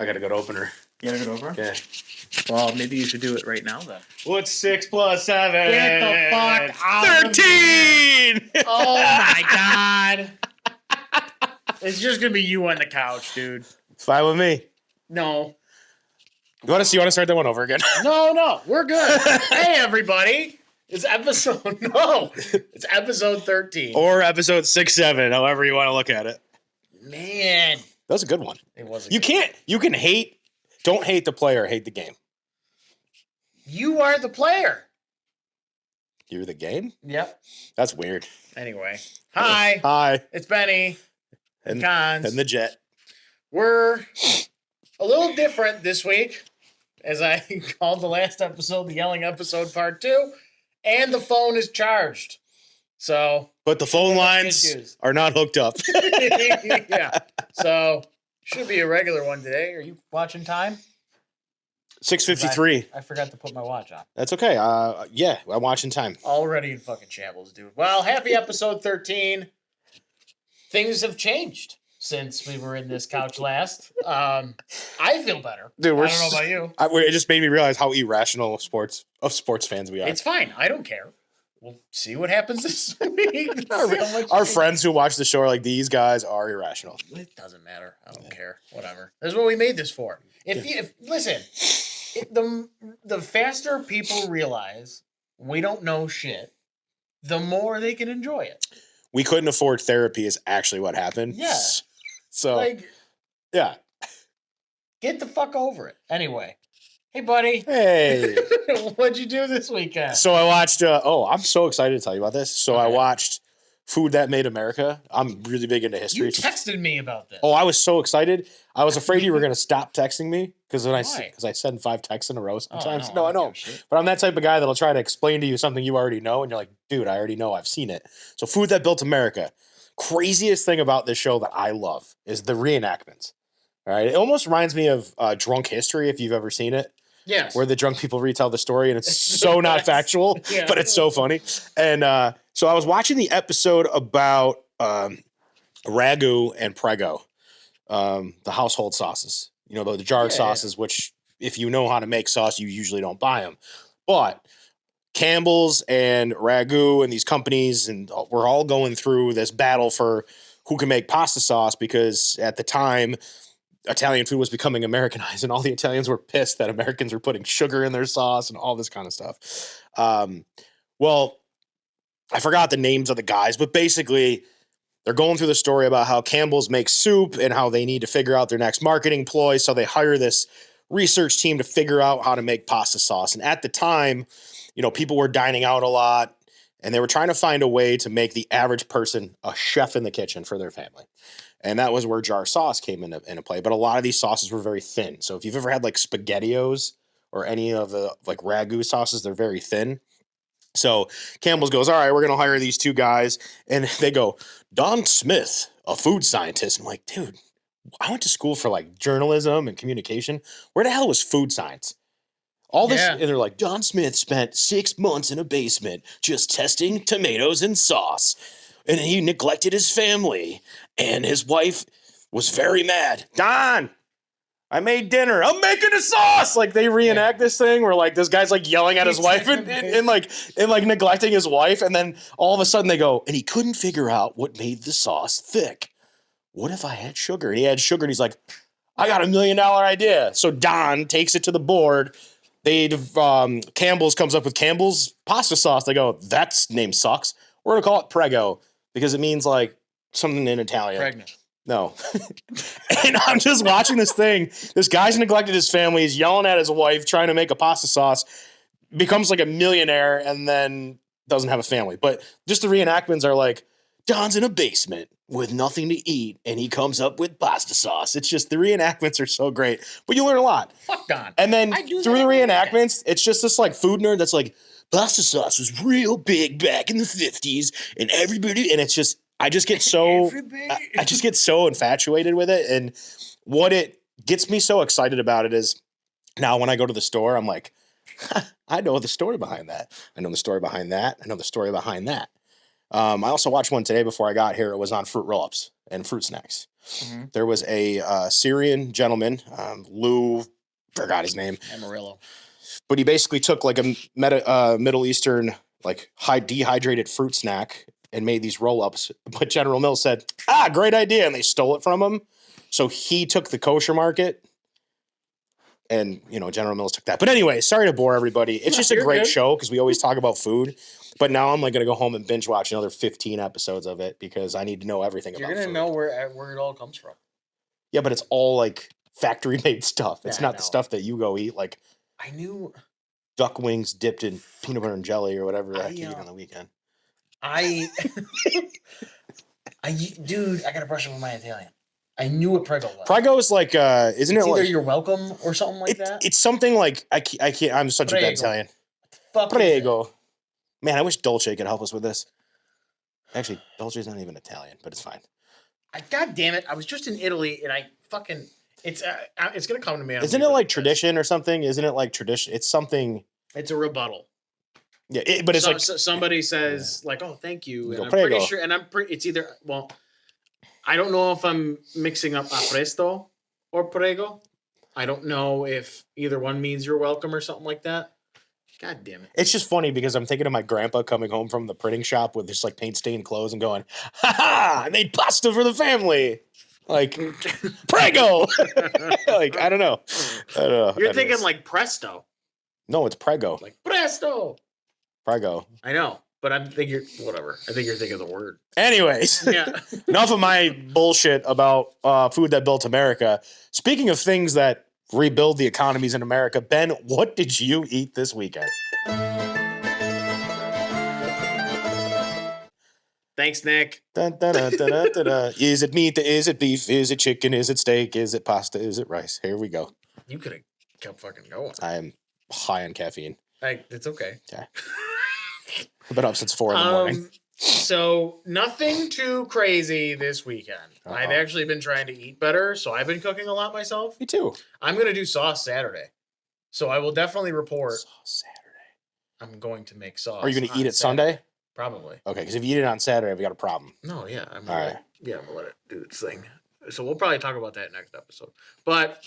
got a good opener. You got a good opener? Yeah. Well, maybe you should do it right now then. What's 6 plus 7? Get the fuck out of 13! Oh my god. It's just gonna be you on the couch, dude. It's fine with me. No. You want to start that one over again? No, we're good. Hey, everybody. It's episode 13. Or episode 6, 7, however you want to look at it. Man. That was a good one. It was You can hate, don't hate the player, hate the game. You are the player. You're the game? Yep. That's weird. Anyway. Hi. Hi. It's Benny. And Cons. And the Jet. We're a little different this week, as I called the last episode the Yelling Episode Part 2, and the phone is charged. So. But the phone lines are not hooked up. Yeah. So, should be a regular one today. Are you watching time? 6:53. I forgot to put my watch on. That's okay. Yeah, I'm watching time. Already in fucking shambles, dude. Well, happy episode 13. Things have changed since we were in this couch last. I feel better. Dude, I don't know about you. It just made me realize how irrational of sports fans we are. It's fine. I don't care. We'll see what happens this week. Our friends who watch the show are like, these guys are irrational. It doesn't matter. I don't care. Whatever. That's what we made this for. Listen, the faster people realize we don't know shit, the more they can enjoy it. We couldn't afford therapy is actually what happened. Yeah. So, yeah. Get the fuck over it. Anyway. Hey, buddy. Hey. What'd you do this weekend? So I watched, I'm so excited to tell you about this. So I watched Food That Made America. I'm really big into history. You texted me about this. Oh, I was so excited. I was afraid you were going to stop texting me because I send 5 texts in a row sometimes. No, I know. But I'm that type of guy that'll try to explain to you something you already know. And you're like, dude, I already know. I've seen it. So Food That Built America. Craziest thing about this show that I love is the reenactments. All right. It almost reminds me of Drunk History, if you've ever seen it. Yes. Where the drunk people retell the story and it's so not factual, but it's so funny. And so I was watching the episode about Ragu and Prego, the household sauces. You know, the jar sauces, which if you know how to make sauce, you usually don't buy them. But Campbell's and Ragu and these companies, and we're all going through this battle for who can make pasta sauce because at the time, Italian food was becoming Americanized, and all the Italians were pissed that Americans were putting sugar in their sauce and all this kind of stuff. Well, I forgot the names of the guys, but basically they're going through the story about how Campbell's makes soup and how they need to figure out their next marketing ploy. So they hire this research team to figure out how to make pasta sauce. And at the time, you know, people were dining out a lot and they were trying to find a way to make the average person a chef in the kitchen for their family. And that was where jar sauce came into play. But a lot of these sauces were very thin. So if you've ever had like SpaghettiOs or any of the like Ragu sauces, they're very thin. So Campbell's goes, all right, we're going to hire these 2 guys. And they go, Don Smith, a food scientist. I'm like, dude, I went to school for like journalism and communication. Where the hell was food science? All this, and they're like, Don Smith spent 6 months in a basement just testing tomatoes and sauce. And he neglected his family. And his wife was very mad. Don, I made dinner. I'm making a sauce. Like they reenact this thing where like this guy's like yelling at his wife and like neglecting his wife. And then all of a sudden they go, and he couldn't figure out what made the sauce thick. What if I had sugar? And he had sugar and he's like, I got $1 million idea. So Don takes it to the board. Campbell's comes up with Campbell's pasta sauce. They go, that name sucks. We're going to call it Prego because it means like something in Italian. Pregnant. No. And I'm just watching this thing. This guy's neglected his family. He's yelling at his wife, trying to make a pasta sauce, becomes like a millionaire, and then doesn't have a family. But just the reenactments are like, Don's in a basement with nothing to eat, and he comes up with pasta sauce. It's just the reenactments are so great. But you learn a lot. Fuck Don. And then through the reenactments, it's just this like food nerd that's like, pasta sauce was real big back in the 50s, and everybody, and it's just, I just get so infatuated with it. And what it gets me so excited about it is now when I go to the store, I'm like, I know the story behind that. I know the story behind that. I know the story behind that. I also watched one today before I got here. It was on fruit roll-ups and fruit snacks. Mm-hmm. There was a Syrian gentleman, Lou, forgot his name, Amarillo. but he basically took like a Middle Eastern like high dehydrated fruit snack and made these roll-ups. But General Mills said, great idea, and they stole it from him. So he took the kosher market. And, General Mills took that. But anyway, sorry to bore everybody. It's just a great show because we always talk about food. But now I'm like going to go home and binge watch another 15 episodes of it because I need to know everything about food. You're going to know where it all comes from. Yeah, but it's all like factory made stuff. It's not the stuff that you go eat. Like I knew duck wings dipped in peanut butter and jelly or whatever the heck you eat on the weekend. Dude, I got to brush up on my Italian. I knew what prego was. Prego is like, isn't it either like you're welcome or something like that? It's something like I can't. I'm such a bad Italian. Fuck Prego. Man, I wish Dolce could help us with this. Actually, Dolce's not even Italian, but it's fine. God damn it! I was just in Italy and I fucking it's gonna come to me. Isn't it like tradition or something? Isn't it like tradition? It's something. It's a rebuttal. Yeah, but it's like somebody says like, "Oh, thank you," and I'm pretty sure. And it's either I don't know if I'm mixing up a presto or prego. I don't know if either one means you're welcome or something like that. God damn it. It's just funny because I'm thinking of my grandpa coming home from the printing shop with just like paint stained clothes and going, I made pasta for the family. Like, prego. Like, I don't know. You're thinking like presto. No, it's prego. Like presto. Prego. I know. But I think you're thinking of the word. Anyways, enough of my bullshit about food that built America. Speaking of things that rebuild the economies in America, Ben, what did you eat this weekend? Thanks, Nick. Dun, dun, dun, dun, dun, dun, dun. Is it meat? Is it beef? Is it chicken? Is it steak? Is it pasta? Is it rice? Here we go. You could have kept fucking going. I am high on caffeine. It's okay. Yeah. I've been up since 4 in the morning. So nothing too crazy this weekend. Uh-oh. I've actually been trying to eat better, so I've been cooking a lot myself. Me too. I'm going to do sauce Saturday. So I will definitely report. Sauce Saturday. I'm going to make sauce. Are you going to eat it Sunday? Probably. Okay, because if you eat it on Saturday, we got a problem. No, yeah. I'm going to let it do its thing. So we'll probably talk about that next episode. But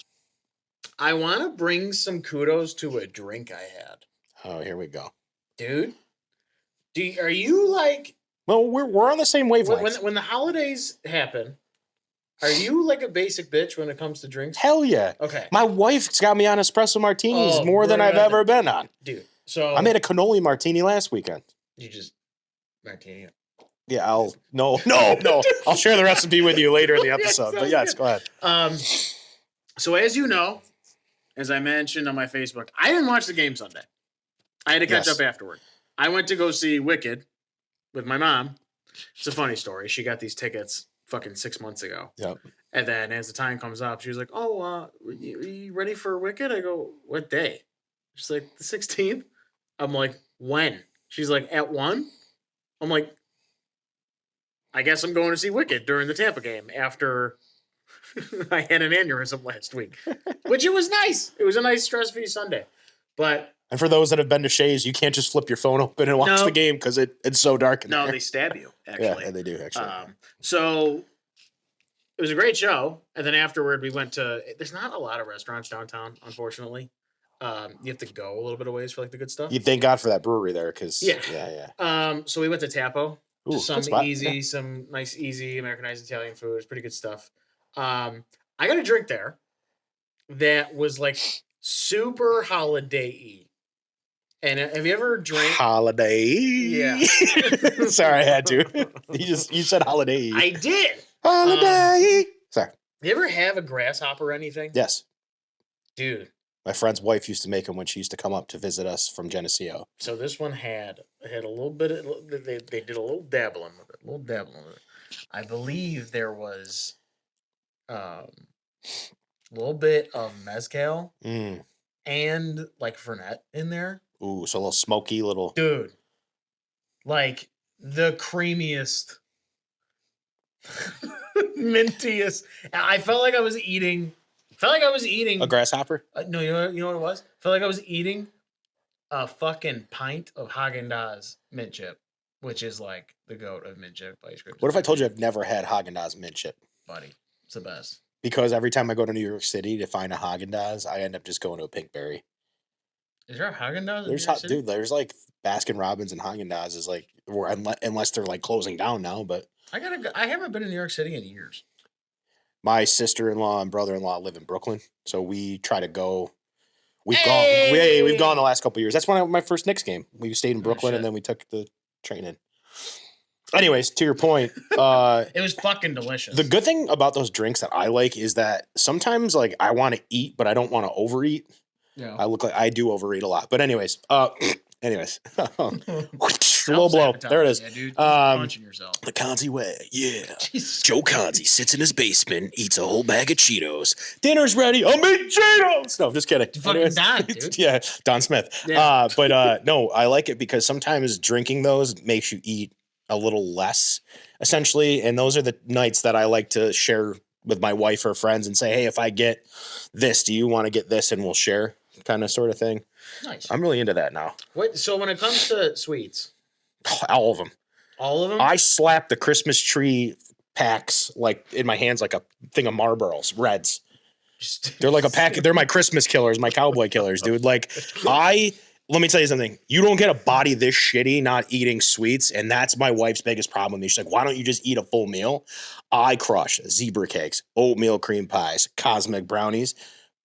I want to bring some kudos to a drink I had. Oh, here we go. Dude. Are you like... Well, we're on the same wavelength. When the holidays happen, are you like a basic bitch when it comes to drinks? Hell yeah. Okay. My wife's got me on espresso martinis more than I've ever been on. Dude, so... I made a cannoli martini last weekend. You just... Martini. Yeah, No. I'll share the recipe with you later in the episode. But yes, go ahead. So as you know, as I mentioned on my Facebook, I didn't watch the game Sunday. I had to catch up afterward. I went to go see Wicked with my mom. It's a funny story. She got these tickets fucking 6 months ago. Yep. And then as the time comes up, she was like, "Oh, you ready for Wicked?" I go, "What day?" She's like, "The 16th." I'm like, "When?" She's like, "At 1?" I'm like, "I guess I'm going to see Wicked during the Tampa game after I had an aneurysm last week," which it was nice. It was a nice stress-free Sunday. And for those that have been to Shays, you can't just flip your phone open and watch the game because it's so dark in there. No, they stab you, actually. Yeah, they do, actually. So it was a great show. And then afterward, we went to... There's not a lot of restaurants downtown, unfortunately. You have to go a little bit of ways for, like, the good stuff. You thank God for that brewery there, because... Yeah. So we went to Tapo. Ooh, some nice, easy Americanized Italian food. It's pretty good stuff. I got a drink there that was, like, super holiday-y. And have you ever drank holiday? Yeah. Sorry, I had to. You said holiday. I did. Holiday. Sorry. You ever have a grasshopper or anything? Yes. Dude. My friend's wife used to make them when she used to come up to visit us from Geneseo. So this one had a little bit of, they did a little dabbling with it. I believe there was a little bit of mezcal and like Fernet in there. Ooh, so a little smoky, little... Dude, like the creamiest, mintiest. I felt like I was eating... a grasshopper? No, you know what it was? I felt like I was eating a fucking pint of Haagen-Dazs mint chip. which is like the goat of mint chip ice cream. What if I told you I've never had Haagen-Dazs mint chip? buddy? It's the best. Because every time I go to New York City to find a Haagen-Dazs, I end up just going to a Pinkberry. Is there a Haagen-Dazs? There's dude, there's like Baskin Robbins and Haagen-Dazs is like, or unless they're like closing down now. But I haven't been in New York City in years. my sister-in-law and brother-in-law live in Brooklyn, so we try to go. We've gone the last couple of years. That's my first Knicks game. We stayed in Brooklyn and then we took the train in. Anyways, to your point, it was fucking delicious. The good thing about those drinks that I like is that sometimes like I want to eat, but I don't want to overeat. Yeah. I do overeat a lot. But anyways, low blow. There it is. Yeah, dude. Punching yourself. The Conzi way. Yeah. Jesus. Joe Conzi sits in his basement, eats a whole bag of Cheetos. Dinner's ready. I'm eating Cheetos. No, just kidding. Fucking Don, dude. Yeah, Don Smith. Yeah. No, I like it because sometimes drinking those makes you eat a little less, essentially. And those are the nights that I like to share with my wife or friends and say, hey, if I get this, do you want to get this? And we'll share, kind of sort of thing. Nice. I'm really into that now. So when it comes to sweets, all of them. All of them? I slap the Christmas tree packs like in my hands like a thing of Marlboros, Reds. They're like a pack. They're my Christmas killers, my cowboy killers, dude. Like let me tell you something. You don't get a body this shitty not eating sweets, and that's my wife's biggest problem. She's like, why don't you just eat a full meal? I crush zebra cakes, oatmeal cream pies, cosmic brownies,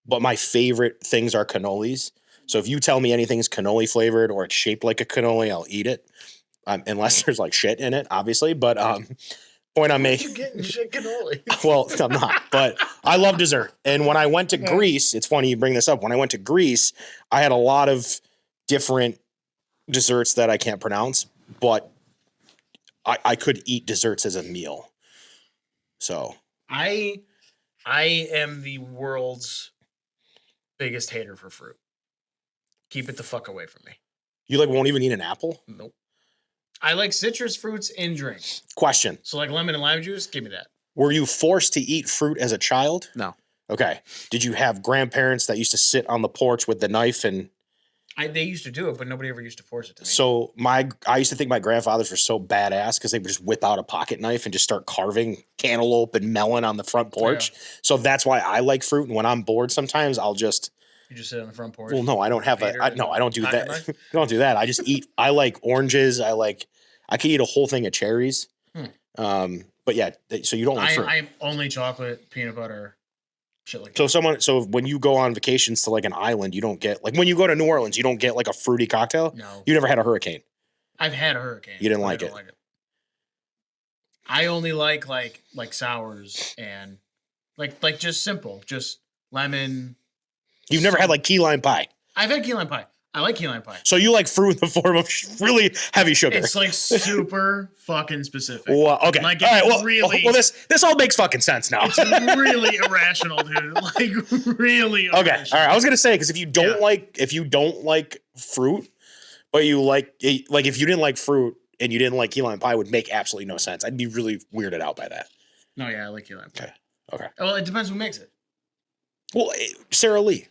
but my favorite things are cannolis. So if you tell me anything's cannoli flavored or it's shaped like a cannoli, I'll eat it, unless there's like shit in it, obviously. But point I'm making. You getting shit cannoli? Well, I'm not, but I love dessert. And when I went to Greece, it's funny you bring this up. When I went to Greece, I had a lot of different desserts that I can't pronounce, but I could eat desserts as a meal. So I am the world's biggest hater for fruit. Keep it the fuck away from me. You like won't even eat an apple? Nope. I like citrus fruits in drinks. Question. So like lemon and lime juice, give me that. Were you forced to eat fruit as a child? No. Okay. Did you have grandparents that used to sit on the porch with the knife and they used to do it, but nobody ever used to force it to me. So I used to think my grandfathers were so badass because they would just whip out a pocket knife and just start carving cantaloupe and melon on the front porch. Yeah. So that's why I like fruit. And when I'm bored, sometimes I'll just. You just sit on the front porch. Well, no, I don't have I don't do that. I don't do that. I just eat. I like oranges. I could eat a whole thing of cherries. But yeah, so you don't like fruit. I'm only chocolate, peanut butter. Shit like that. So when you go on vacations to like an island, you don't get like when you go to New Orleans, you don't get like a fruity cocktail. No, you never had a hurricane. I've had a hurricane. You didn't like it. I only like sours and like just simple, just lemon. You've never had like key lime pie. I've had key lime pie. I like key lime pie. So you like fruit in the form of really heavy sugar. It's like super fucking specific. Well, okay. Like all right. Well, really, this all makes fucking sense now. It's really irrational, dude. Like really irrational. Okay. All right. I was gonna say because if you don't like fruit, but you like if you didn't like fruit and you didn't like key lime pie, would make absolutely no sense. I'd be really weirded out by that. No, yeah, I like key lime pie. Okay. Well, it depends who makes it. Well, Sara Lee.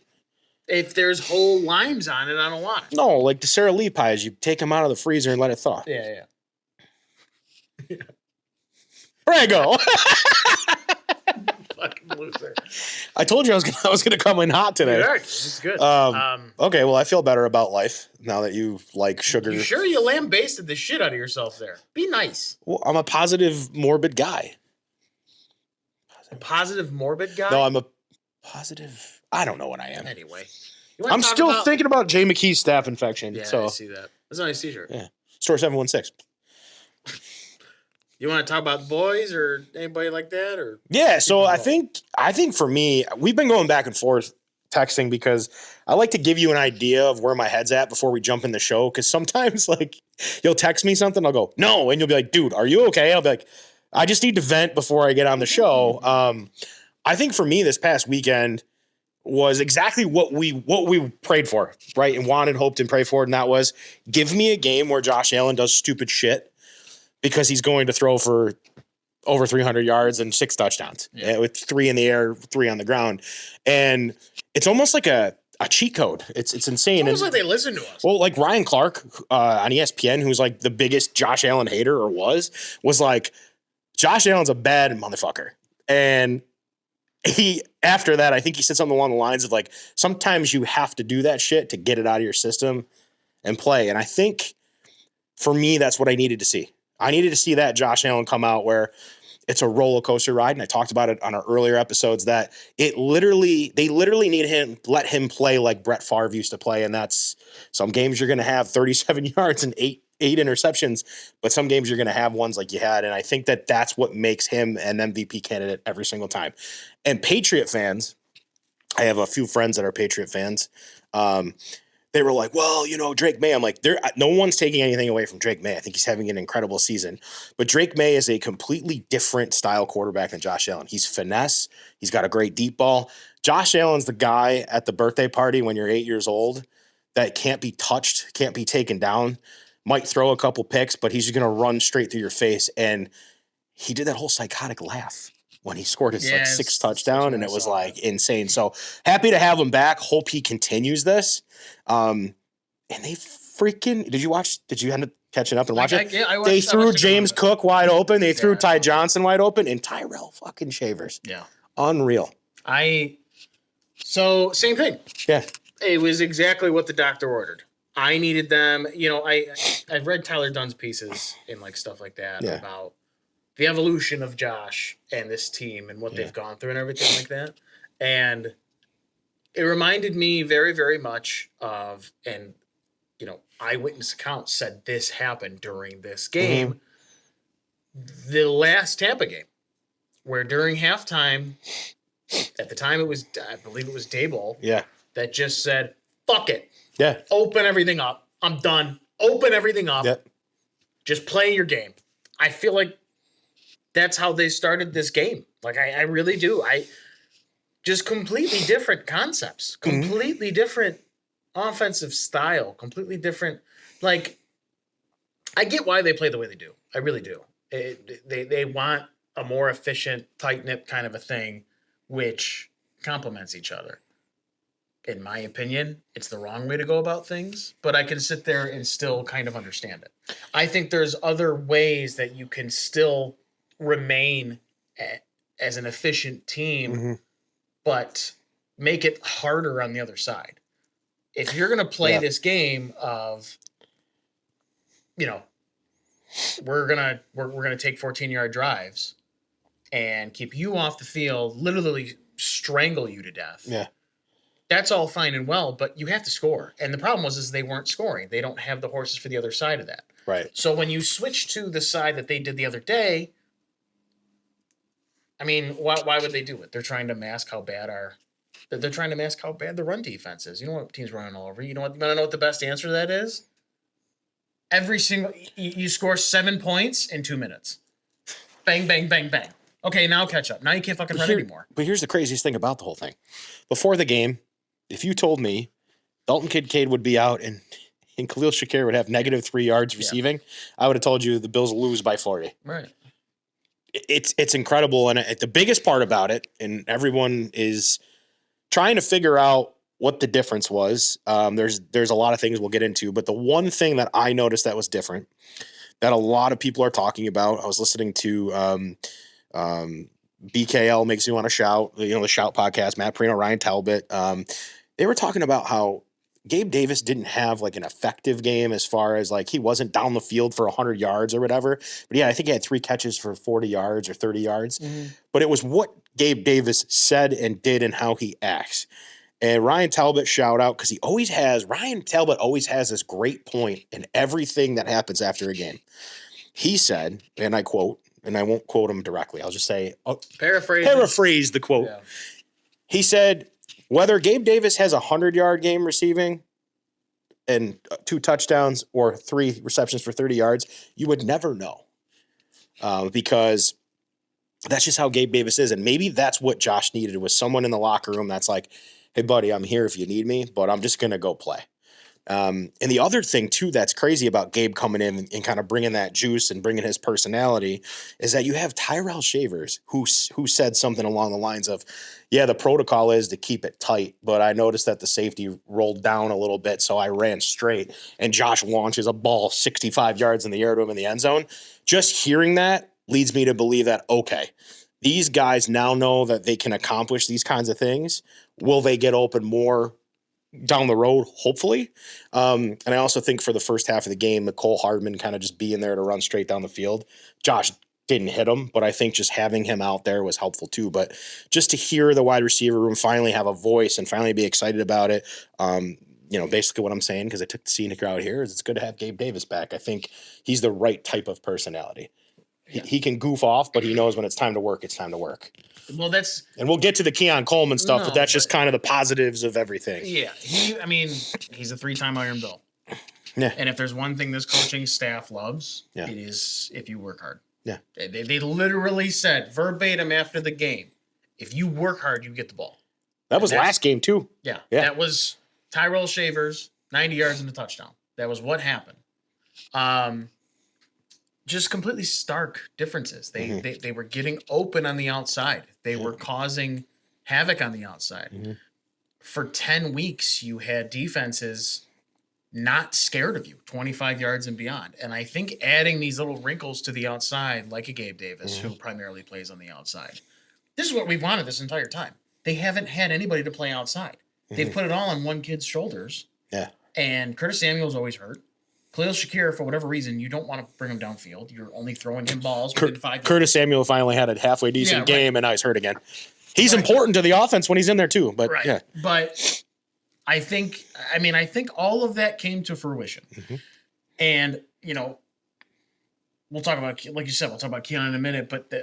If there's whole limes on it, I don't want it. No, like the Sara Lee pies, you take them out of the freezer and let it thaw. Yeah. Prego. Fucking loser. I told you I was gonna come in hot today. Yeah, it's good. Okay, well, I feel better about life now that you like sugar. You sure you lambasted the shit out of yourself there? Be nice. Well, I'm a positive, morbid guy. Positive, morbid guy? No, I'm a positive. I don't know what I am. Anyway. I'm still thinking about Jay McKee's staph infection. Yeah, so. I see that. That's a nice t-shirt. Yeah. Store 716. You want to talk about boys or anybody like that? Or yeah, so I think for me, we've been going back and forth texting because I like to give you an idea of where my head's at before we jump in the show. Because sometimes like you'll text me something, I'll go, no, and you'll be like, dude, are you okay? I'll be like, I just need to vent before I get on the show. I think for me this past weekend was exactly what we prayed for, right? And wanted, hoped, and prayed for. And that was give me a game where Josh Allen does stupid shit because he's going to throw for over 300 yards and 6 touchdowns with 3 in the air, 3 on the ground. And it's almost like a cheat code. It's insane. It's almost like they listen to us. Well, like Ryan Clark on ESPN, who's like the biggest Josh Allen hater or was like, Josh Allen's a bad motherfucker. And he, after that, I think he said something along the lines of like, sometimes you have to do that shit to get it out of your system and play. And I think for me, that's what I needed to see. I needed to see that Josh Allen come out where it's a roller coaster ride. And I talked about it on our earlier episodes that they literally need let him play like Brett Favre used to play. And that's some games you're going to have 37 yards and eight interceptions, but some games you're going to have ones like you had. And I think that that's what makes him an MVP candidate every single time. And Patriot fans, I have a few friends that are Patriot fans. They were like, well, you know, Drake May. I'm like, no one's taking anything away from Drake May. I think he's having an incredible season. But Drake May is a completely different style quarterback than Josh Allen. He's finesse. He's got a great deep ball. Josh Allen's the guy at the birthday party when you're 8 years old that can't be touched, can't be taken down, might throw a couple picks, but he's going to run straight through your face. And he did that whole psychotic laugh when he scored his sixth touchdown, and it was like insane. So happy to have him back. Hope he continues this. And they freaking did you end up catching up and watch it? They threw James Cook wide open. They threw Ty Johnson wide open, and Tyrell fucking Shavers. Yeah. Unreal. So same thing. Yeah. It was exactly what the doctor ordered. I needed them. You know, I've read Tyler Dunn's pieces and like stuff like that about the evolution of Josh and this team and what they've gone through and everything like that. And it reminded me very, very much of, and, you know, eyewitness accounts said this happened during this game, the last Tampa game, where during halftime, at the time it was, I believe it was Daboll, that just said, fuck it. Yeah. Open everything up. I'm done. Open everything up. Yep. Just play your game. I feel like that's how they started this game. Like, I really do. Just completely different concepts, completely different offensive style, completely different. Like, I get why they play the way they do. I really do. They want a more efficient, tight-knit kind of a thing, which complements each other. In my opinion, it's the wrong way to go about things, but I can sit there and still kind of understand it. I think there's other ways that you can still remain as an efficient team, but make it harder on the other side. If you're going to play this game of, you know, we're gonna take 14-yard drives and keep you off the field, literally strangle you to death. Yeah. That's all fine and well, but you have to score. And the problem was they weren't scoring. They don't have the horses for the other side of that. Right. So when you switch to the side that they did the other day, I mean, why would they do it? They're trying to mask how bad the run defense is. You know what team's running all over you. You want to know what the best answer to that is? You score 7 points in 2 minutes. Bang, bang, bang, bang. Okay, now catch up. Now you can't fucking run anymore. But here's the craziest thing about the whole thing. Before the game, if you told me Dalton Kincaid would be out and Khalil Shakir would have -3 yards receiving, I would have told you the Bills lose by 40. Right. It's incredible. And the biggest part about it, and everyone is trying to figure out what the difference was. There's a lot of things we'll get into, but the one thing that I noticed that was different, that a lot of people are talking about, I was listening to BKL Makes Me Want to Shout, the Shout podcast, Matt Perino, Ryan Talbot. They were talking about how Gabe Davis didn't have like an effective game as far as like he wasn't down the field for 100 yards or whatever. But yeah, I think he had 3 catches for 40 yards or 30 yards. But it was what Gabe Davis said and did and how he acts. And Ryan Talbot, shout out, because Ryan Talbot always has this great point in everything that happens after a game. He said, and I quote, and I won't quote him directly, I'll just say, paraphrase the quote. Yeah. He said, whether Gabe Davis has a 100-yard game receiving and 2 touchdowns or 3 receptions for 30 yards, you would never know. Because that's just how Gabe Davis is. And maybe that's what Josh needed, was someone in the locker room that's like, hey, buddy, I'm here if you need me, but I'm just going to go play. And the other thing too that's crazy about Gabe coming in and kind of bringing that juice and bringing his personality is that you have Tyrell Shavers who said something along the lines of, yeah, the protocol is to keep it tight, but I noticed that the safety rolled down a little bit, so I ran straight, and Josh launches a ball 65 yards in the air to him in the end zone. Just hearing that leads me to believe that, okay, these guys now know that they can accomplish these kinds of things. Will they get open more down the road? Hopefully. And I also think for the first half of the game, Nicole Hardman kind of just being there to run straight down the field. Josh didn't hit him, but I think just having him out there was helpful too. But just to hear the wide receiver room finally have a voice and finally be excited about it, basically what I'm saying, because I took the scenic route here, is it's good to have Gabe Davis back. I think he's the right type of personality. Yeah. He can goof off, but he knows when it's time to work, it's time to work. Well, and we'll get to the Keon Coleman stuff, but that's just kind of the positives of everything. Yeah. He's a 3-time Iron Bill. Yeah. And if there's one thing this coaching staff loves, it is if you work hard. Yeah. They literally said verbatim after the game, if you work hard, you get the ball. That was last game too. Yeah. That was Tyrell Shavers, 90 yards and a touchdown. That was what happened. Just completely stark differences. They were getting open on the outside. They were causing havoc on the outside. Mm-hmm. For 10 weeks, you had defenses not scared of you, 25 yards and beyond. And I think adding these little wrinkles to the outside, like a Gabe Davis, who primarily plays on the outside, this is what we've wanted this entire time. They haven't had anybody to play outside. They've put it all on one kid's shoulders. Yeah. And Curtis Samuel's always hurt. Khalil Shakir, for whatever reason, you don't want to bring him downfield. You're only throwing him balls within 5 yards. Curtis Samuel finally had a halfway decent game, and now he's hurt again. He's important to the offense when he's in there too. But yeah. But I think all of that came to fruition. Mm-hmm. And, we'll talk about, like you said, we'll talk about Keon in a minute, but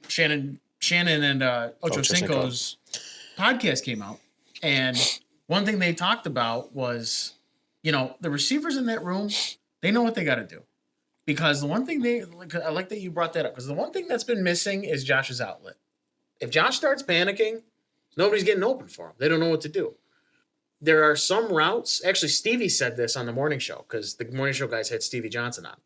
Shannon and Ocho Cinco's podcast came out, and one thing they talked about was, the receivers in that room, they know what they got to do. Because the one thing I like that you brought that up, because the one thing that's been missing is Josh's outlet. If Josh starts panicking, nobody's getting open for him. They don't know what to do. There are some routes. Actually, Stevie said this on the morning show, because the morning show guys had Stevie Johnson on.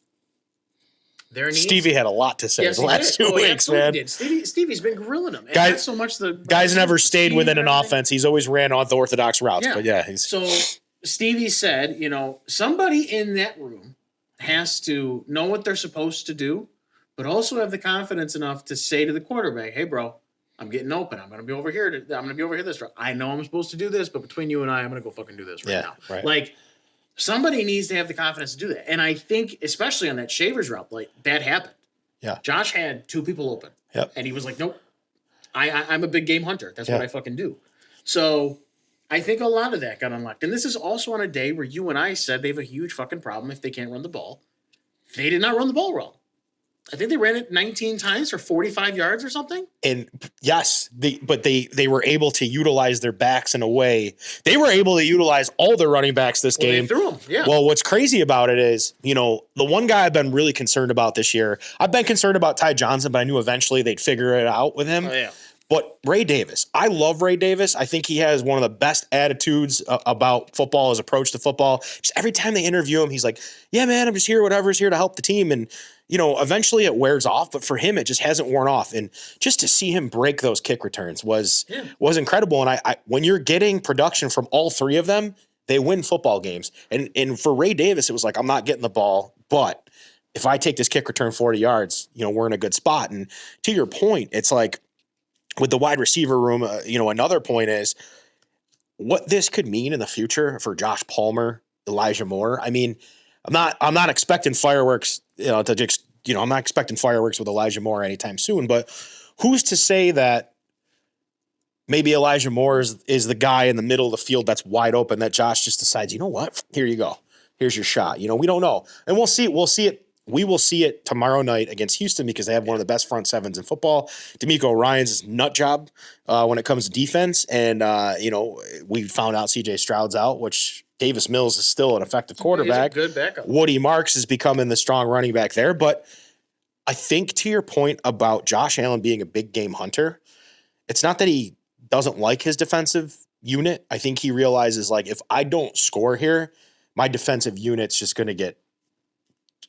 Stevie had a lot to say the last 2 weeks, man. Did. Stevie's been grilling him. And guys, not so much the guys never stayed within an offense. He's always ran unorthodox routes. Yeah. But so Stevie said, somebody in that room has to know what they're supposed to do, but also have the confidence enough to say to the quarterback, "Hey, bro, I'm getting open. I'm going to be over here. This route. I know I'm supposed to do this, but between you and I, I'm going to go fucking do this now." Right. Like, somebody needs to have the confidence to do that. And I think, especially on that Shavers route, like, that happened. Yeah. Josh had 2 people open. Yep. And he was like, "Nope, I'm a big game hunter. That's what I fucking do." So I think a lot of that got unlocked. And this is also on a day where you and I said they have a huge fucking problem if they can't run the ball. They did not run the ball well. I think they ran it 19 times for 45 yards or something. And yes, but they were able to utilize their backs in a way. They were able to utilize all their running backs this game. They threw them, yeah. Well, what's crazy about it is, the one guy I've been really concerned about this year, I've been concerned about Ty Johnson, but I knew eventually they'd figure it out with him. Oh, yeah. But Ray Davis, I love Ray Davis. I think he has one of the best attitudes about football, his approach to football. Just every time they interview him, he's like, "Yeah, man, I'm just here, whatever's here to help the team." And, eventually it wears off, but for him, it just hasn't worn off. And just to see him break those kick returns was incredible. And I when you're getting production from all 3 of them, they win football games. And for Ray Davis, it was like, I'm not getting the ball, but if I take this kick return 40 yards, we're in a good spot. And to your point, it's like, with the wide receiver room, another point is what this could mean in the future for Josh Palmer, Elijah Moore. I mean, I'm not expecting fireworks, I'm not expecting fireworks with Elijah Moore anytime soon, but who's to say that maybe Elijah Moore is the guy in the middle of the field that's wide open that Josh just decides, you know what? Here you go. Here's your shot. We don't know. And we'll see it. We will see it tomorrow night against Houston because they have one of the best front sevens in football. DeMeco Ryans' nut job when it comes to defense. And, we found out C.J. Stroud's out, which Davis Mills is still an effective quarterback. He's a good backup. Woody Marks is becoming the strong running back there. But I think to your point about Josh Allen being a big game hunter, it's not that he doesn't like his defensive unit. I think he realizes, like, if I don't score here, my defensive unit's just going to get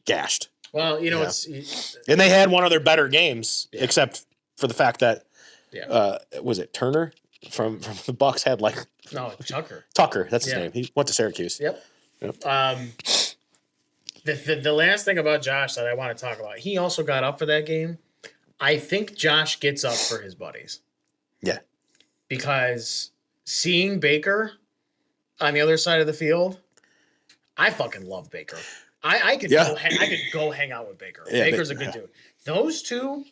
gashed. Well, Yeah. it's And they had one of their better games, Yeah. except for the fact that, Yeah. Was it Turner from the Bucks had like no Tucker. Tucker? That's his Yeah. name. He went to Syracuse. Yep. Yep. The last thing about Josh that I want to talk about, he also got up for that game. I think Josh gets up for his buddies. Yeah. Because seeing Baker on the other side of the field, I fucking love Baker. I could go hang out with Baker. Yeah, Baker's a good dude. Those two,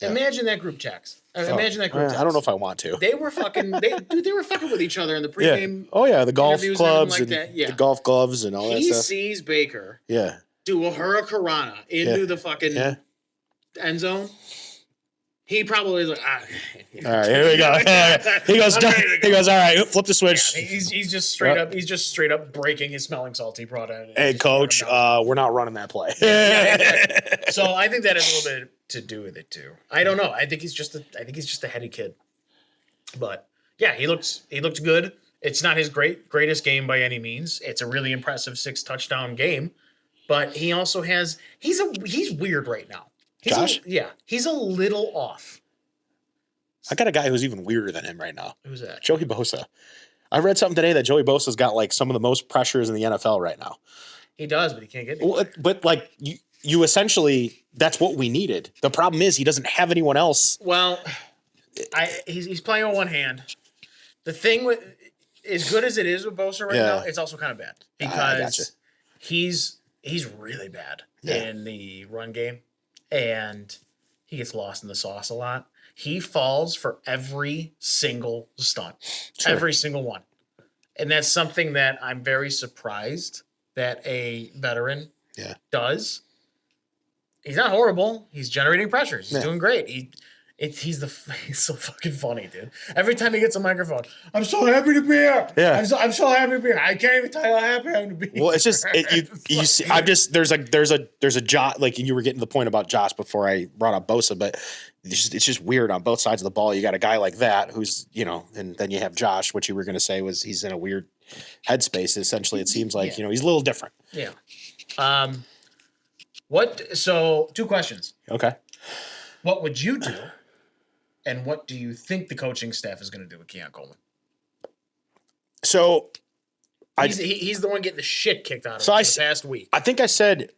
imagine that group checks. Imagine that group checks. I don't know if I want to. They were fucking they were fucking with each other in the pregame. Yeah. Oh yeah, the golf interviews clubs and and everything like that. Yeah. the golf gloves and all that He stuff. sees Baker Yeah. do a hurricanrana into the fucking end zone. He probably was like, All right, here we go. He goes, all right, flip the switch. Yeah, he's just straight up. He's just straight up breaking his smelling salts he brought out. Hey, coach, we're not running that play. Exactly. So I think that has a little bit to do with it too. I don't know. I think he's just a heady kid. But yeah, he looks good. It's not his greatest game by any means. It's a really impressive 6 touchdown game. But he also has he's weird right now. Josh? He's a little off. I got a guy who's even weirder than him right now. Who's that? Joey Bosa. I read something today that Joey Bosa's got like some of the most pressures in the NFL right now. He does, but he can't get Well, but like you essentially, that's what we needed. The problem is he doesn't have anyone else. Well, he's playing on one hand. The thing with as good as it is with Bosa right now, it's also kind of bad because he's really bad in the run game, and he gets lost in the sauce a lot. He falls for every single stunt, every single one, and that's something that I'm very surprised that a veteran does. He's not horrible. He's generating pressures. He's doing great. He's so fucking funny, dude. Every time he gets a microphone, I'm so happy to be here. Yeah, I'm so happy to be here. I can't even tell you how happy I am to be here. Well, it's just you see. I'm just there's a Josh, like you were getting to the point about Josh before I brought up Bosa, but it's just weird on both sides of the ball. You got a guy like that who's and then you have Josh, which you were going to say was he's in a weird headspace. Essentially, it seems like he's a little different. Yeah. So 2 questions. Okay. What would you do? And what do you think the coaching staff is going to do with Keon Coleman? So, he's the one getting the shit kicked out of him the past week. I think I said,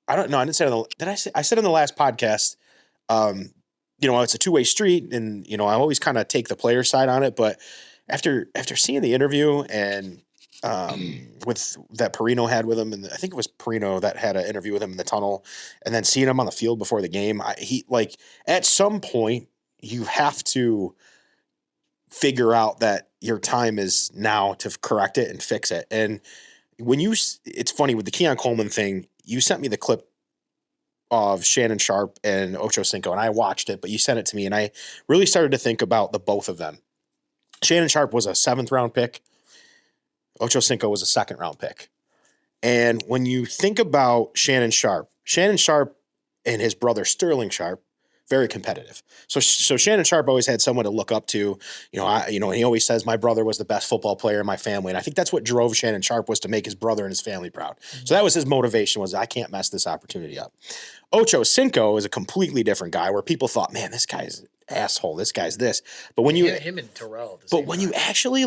I don't know. I didn't say did I say? I said in the last podcast, it's a 2-way street, and I always kind of take the player side on it. But after seeing the interview and with that Perino had with him, and I think it was Perino that had an interview with him in the tunnel, and then seeing him on the field before the game, at some point you have to figure out that your time is now to correct it and fix it. And it's funny with the Keon Coleman thing, you sent me the clip of Shannon Sharpe and Ocho Cinco, and I watched it, but you sent it to me, and I really started to think about the both of them. Shannon Sharpe was a 7th round pick. Ocho Cinco was a 2nd round pick. And when you think about Shannon Sharpe and his brother Sterling Sharpe, very competitive. So Shannon Sharpe always had someone to look up to. He always says, my brother was the best football player in my family. And I think that's what drove Shannon Sharpe, was to make his brother and his family proud. Mm-hmm. So that was his motivation, was I can't mess this opportunity up. Ocho Cinco is a completely different guy, where people thought, man, this guy's an asshole. This guy's this. But when him and Terrell. But when you actually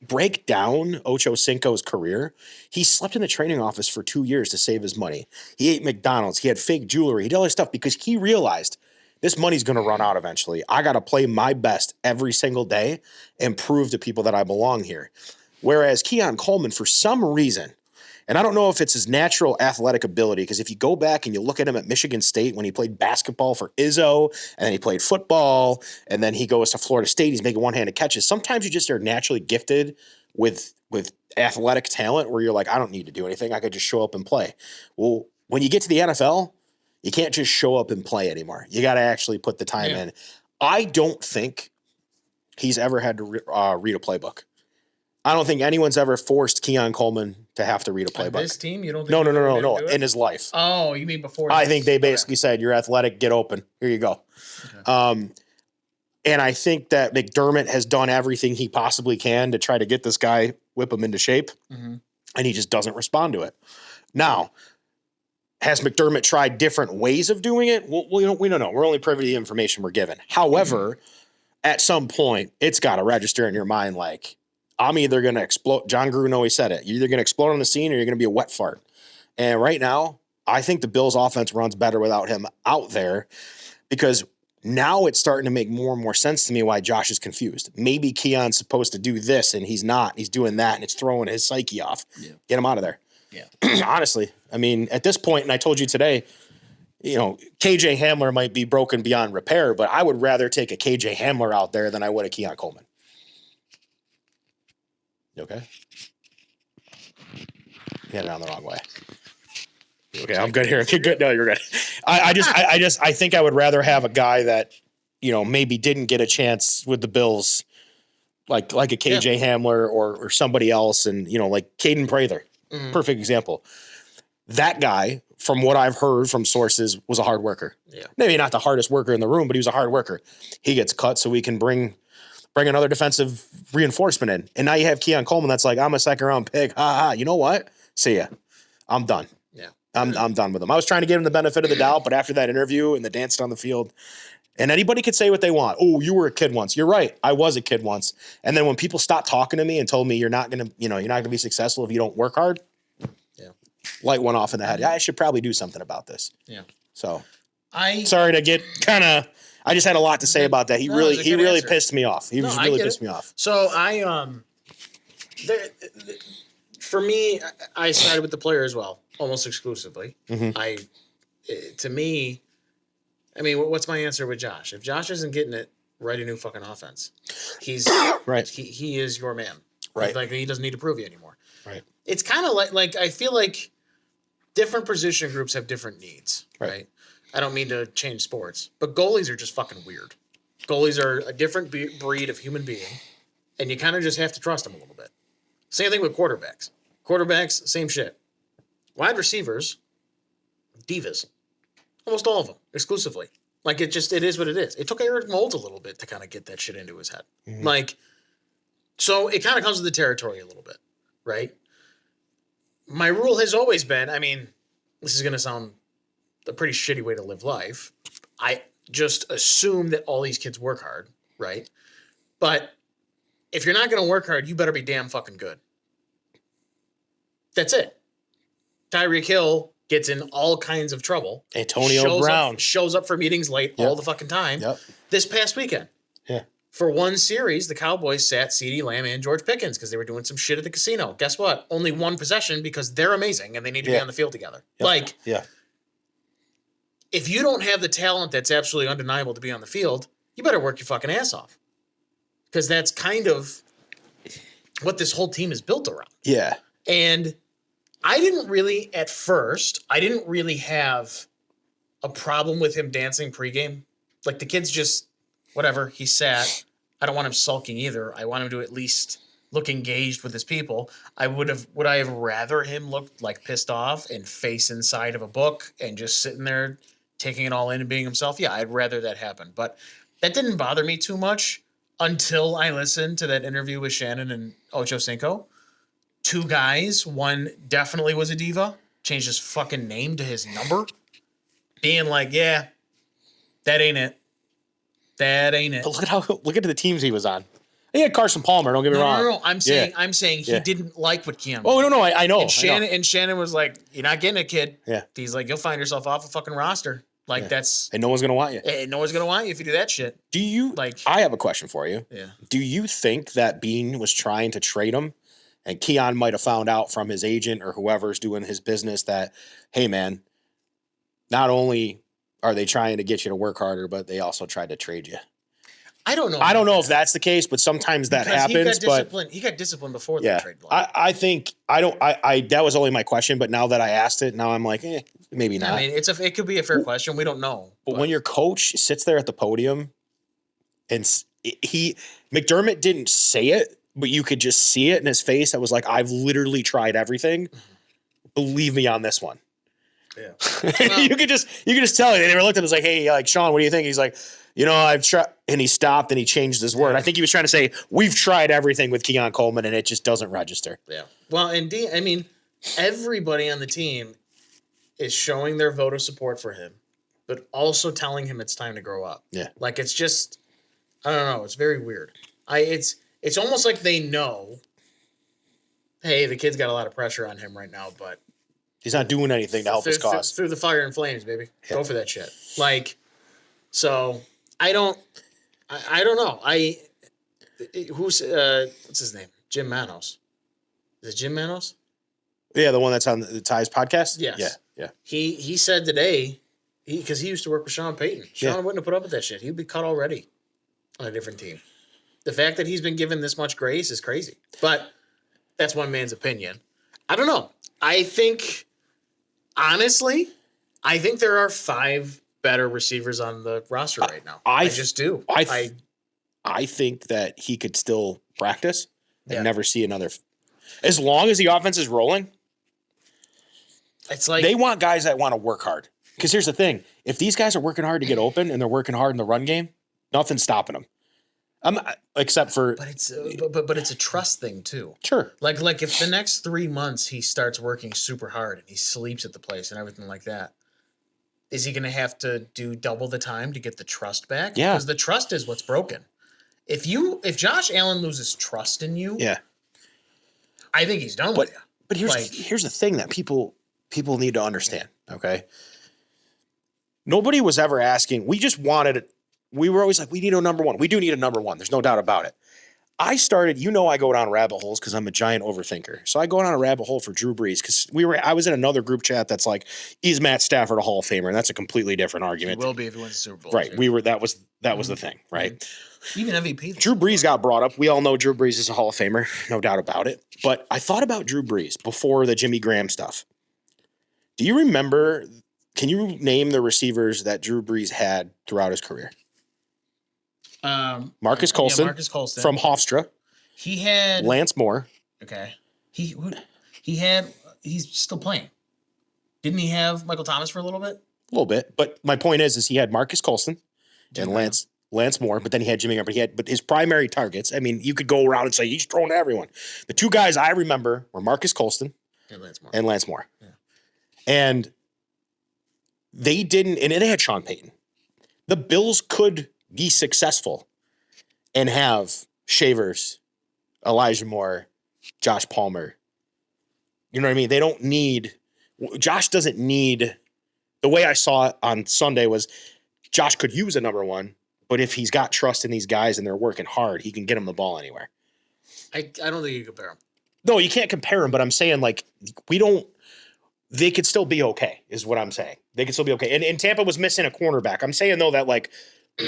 break down Ocho Cinco's career, he slept in the training office for 2 years to save his money. He ate McDonald's. He had fake jewelry. He did all this stuff because he realized this money's going to run out eventually. I got to play my best every single day and prove to people that I belong here. Whereas Keon Coleman, for some reason, and I don't know if it's his natural athletic ability, because if you go back and you look at him at Michigan State when he played basketball for Izzo, and then he played football, and then he goes to Florida State, he's making one-handed catches. Sometimes you just are naturally gifted with athletic talent where you're like, I don't need to do anything. I could just show up and play. Well, when you get to the NFL, you can't just show up and play anymore. You got to actually put the time in. I don't think he's ever had to read a playbook. I don't think anyone's ever forced Keon Coleman to have to read a playbook. On this team, you don't think? No. In his life. Oh, you mean before? I think they basically said, "You're athletic. Get open. Here you go." Okay. And I think that McDermott has done everything he possibly can to try to get this guy, whip him into shape, and he just doesn't respond to it. Now, has McDermott tried different ways of doing it? Well, we don't know. We're only privy to the information we're given. However, at some point, it's got to register in your mind like, I'm either going to explode. John Gruden always said it. You're either going to explode on the scene or you're going to be a wet fart. And right now, I think the Bills' offense runs better without him out there because now it's starting to make more and more sense to me why Josh is confused. Maybe Keon's supposed to do this and he's not. He's doing that and it's throwing his psyche off. Yeah. Get him out of there. Yeah. Honestly, I mean, at this point, and I told you today, KJ Hamler might be broken beyond repair, but I would rather take a KJ Hamler out there than I would a Keon Coleman. You okay? You had it on the wrong way. Okay, I'm good here. Okay, good. No, you're good. I think I would rather have a guy that, maybe didn't get a chance with the Bills, like a KJ Hamler or somebody else, and like Caden Prather, perfect example. That guy, from what I've heard from sources, was a hard worker. Yeah, maybe not the hardest worker in the room, but he was a hard worker. He gets cut so we can bring another defensive reinforcement in, and now you have Keon Coleman. That's like, I'm a second round pick. You know what? See ya. I'm done. I'm done with him. I was trying to give him the benefit of the doubt, but after that interview and the dance on the field, and anybody could say what they want. Oh, you were a kid once. You're right. I was a kid once. And then when people stopped talking to me and told me you're not gonna be successful if you don't work hard. Yeah. Light went off in the head. I should probably do something about this. Yeah. So sorry to get I just had a lot to say about that. He really pissed me off. He really pissed me off. So for me, I sided with the player as well. Almost exclusively. To me, what's my answer with Josh? If Josh isn't getting it, write a new fucking offense. He's right. He is your man. Right. Like he doesn't need to prove you anymore. Right. It's kind of like I feel like different position groups have different needs. Right. I don't mean to change sports, but goalies are just fucking weird. Goalies are a different breed of human being, and you kind of just have to trust them a little bit. Same thing with quarterbacks. Quarterbacks, same shit. Wide receivers, divas. Almost all of them, exclusively. Like, it is what it is. It took Eric Mold a little bit to kind of get that shit into his head. So it kind of comes with the territory a little bit, right? My rule has always been, this is going to sound a pretty shitty way to live life. I just assume that all these kids work hard, right? But if you're not going to work hard, you better be damn fucking good. That's it. Tyreek Hill gets in all kinds of trouble. Antonio Brown shows up for meetings late all the fucking time. Yep. This past weekend. Yeah. For one series, the Cowboys sat CeeDee Lamb and George Pickens because they were doing some shit at the casino. Guess what? Only one possession because they're amazing and they need to be on the field together. Yep. If you don't have the talent that's absolutely undeniable to be on the field, you better work your fucking ass off. Because that's kind of what this whole team is built around. Yeah. And I didn't really have a problem with him dancing pregame. Like, the kid's just, whatever, he sat. I don't want him sulking either. I want him to at least look engaged with his people. Would I have rather him look like pissed off and face inside of a book and just sitting there taking it all in and being himself? Yeah, I'd rather that happen. But that didn't bother me too much until I listened to that interview with Shannon and Ocho Cinco. Two guys, one definitely was a diva, changed his fucking name to his number, being like, yeah, that ain't it. That ain't it. But look at the teams he was on. He had Carson Palmer, don't get me wrong. No. I'm saying he didn't like what Keon was. Oh, no, I know. And Shannon was like, you're not getting it, kid. Yeah. He's like, you'll find yourself off a fucking roster. Like, that's... And no one's going to want you. And no one's going to want you if you do that shit. I have a question for you. Yeah. Do you think that Bean was trying to trade him? And Keon might have found out from his agent or whoever's doing his business that, hey, man, not only are they trying to get you to work harder, but they also tried to trade you. I don't know. I don't know if that's the case, but sometimes that happens. He got disciplined before the trade line. I think that was only my question, but now that I asked it, now I'm like, maybe not. It could be a fair question. We don't know. But when your coach sits there at the podium and McDermott didn't say it, but you could just see it in his face. I was like, I've literally tried everything. Believe me on this one. Yeah. you could just tell. They were looked at us like, hey, like Sean, what do you think? He's like, I've tried, and he stopped and he changed his word. I think he was trying to say we've tried everything with Keon Coleman and it just doesn't register. Yeah. Well, and I mean, everybody on the team is showing their vote of support for him, but also telling him it's time to grow up. Yeah. Like it's just, I don't know. It's very weird. It's almost like they know, hey, the kid's got a lot of pressure on him right now, but he's not doing anything to help his cause. Through the fire and flames, baby. Yeah. Go for that shit. Like, so I don't know. What's his name? Jim Manos. Is it Jim Manos? Yeah, the one that's on the Ties podcast? Yes. Yeah. He said today, because he used to work with Sean Payton. Sean wouldn't have put up with that shit. He'd be cut already on a different team. The fact that he's been given this much grace is crazy. But that's one man's opinion. I don't know. I think, honestly, there are 5 better receivers on the roster right now. I just do. I think that he could still practice and never see another. As long as the offense is rolling, it's like they want guys that want to work hard. Because here's the thing: if these guys are working hard to get open and they're working hard in the run game, nothing's stopping them. Except for, but it's a trust thing too. Sure. Like if the next 3 months he starts working super hard and he sleeps at the place and everything like that, is he going to have to do double the time to get the trust back? Yeah. Because the trust is what's broken. If Josh Allen loses trust in you, I think he's done with you. But here's the thing that people need to understand. Okay. Nobody was ever asking. We just wanted it. We were always like, we need a number one. We do need a number one. There's no doubt about it. I started, I go down rabbit holes because I'm a giant overthinker. So I go down a rabbit hole for Drew Brees because I was in another group chat that's like, is Matt Stafford a Hall of Famer? And that's a completely different argument. He will be if he wins the Super Bowl. Right. Too. That was the thing, right? Even MVP. Drew Brees got brought up. We all know Drew Brees is a Hall of Famer, no doubt about it. But I thought about Drew Brees before the Jimmy Graham stuff. Do you remember? Can you name the receivers that Drew Brees had throughout his career? Marcus Colston. Marcus Colston from Hofstra. He had Lance Moore. Okay. He's still playing. Didn't he have Michael Thomas for a little bit? A little bit. But my point is he had Marcus Colston and Lance Moore, but then he had Jimmy Graham. But his primary targets, I mean, you could go around and say he's throwing to everyone. The 2 guys I remember were Marcus Colston and Lance Moore. Yeah. And they didn't, and they had Sean Payton. The Bills could be successful and have Shavers, Elijah Moore, Josh Palmer. You know what I mean? They don't need, Josh doesn't need, the way I saw it on Sunday was Josh could use a number one, but if he's got trust in these guys and they're working hard, he can get them the ball anywhere. I don't think you compare them. No, you can't compare them, but I'm saying they could still be okay, is what I'm saying. They could still be okay. And Tampa was missing a cornerback. I'm saying, though, that,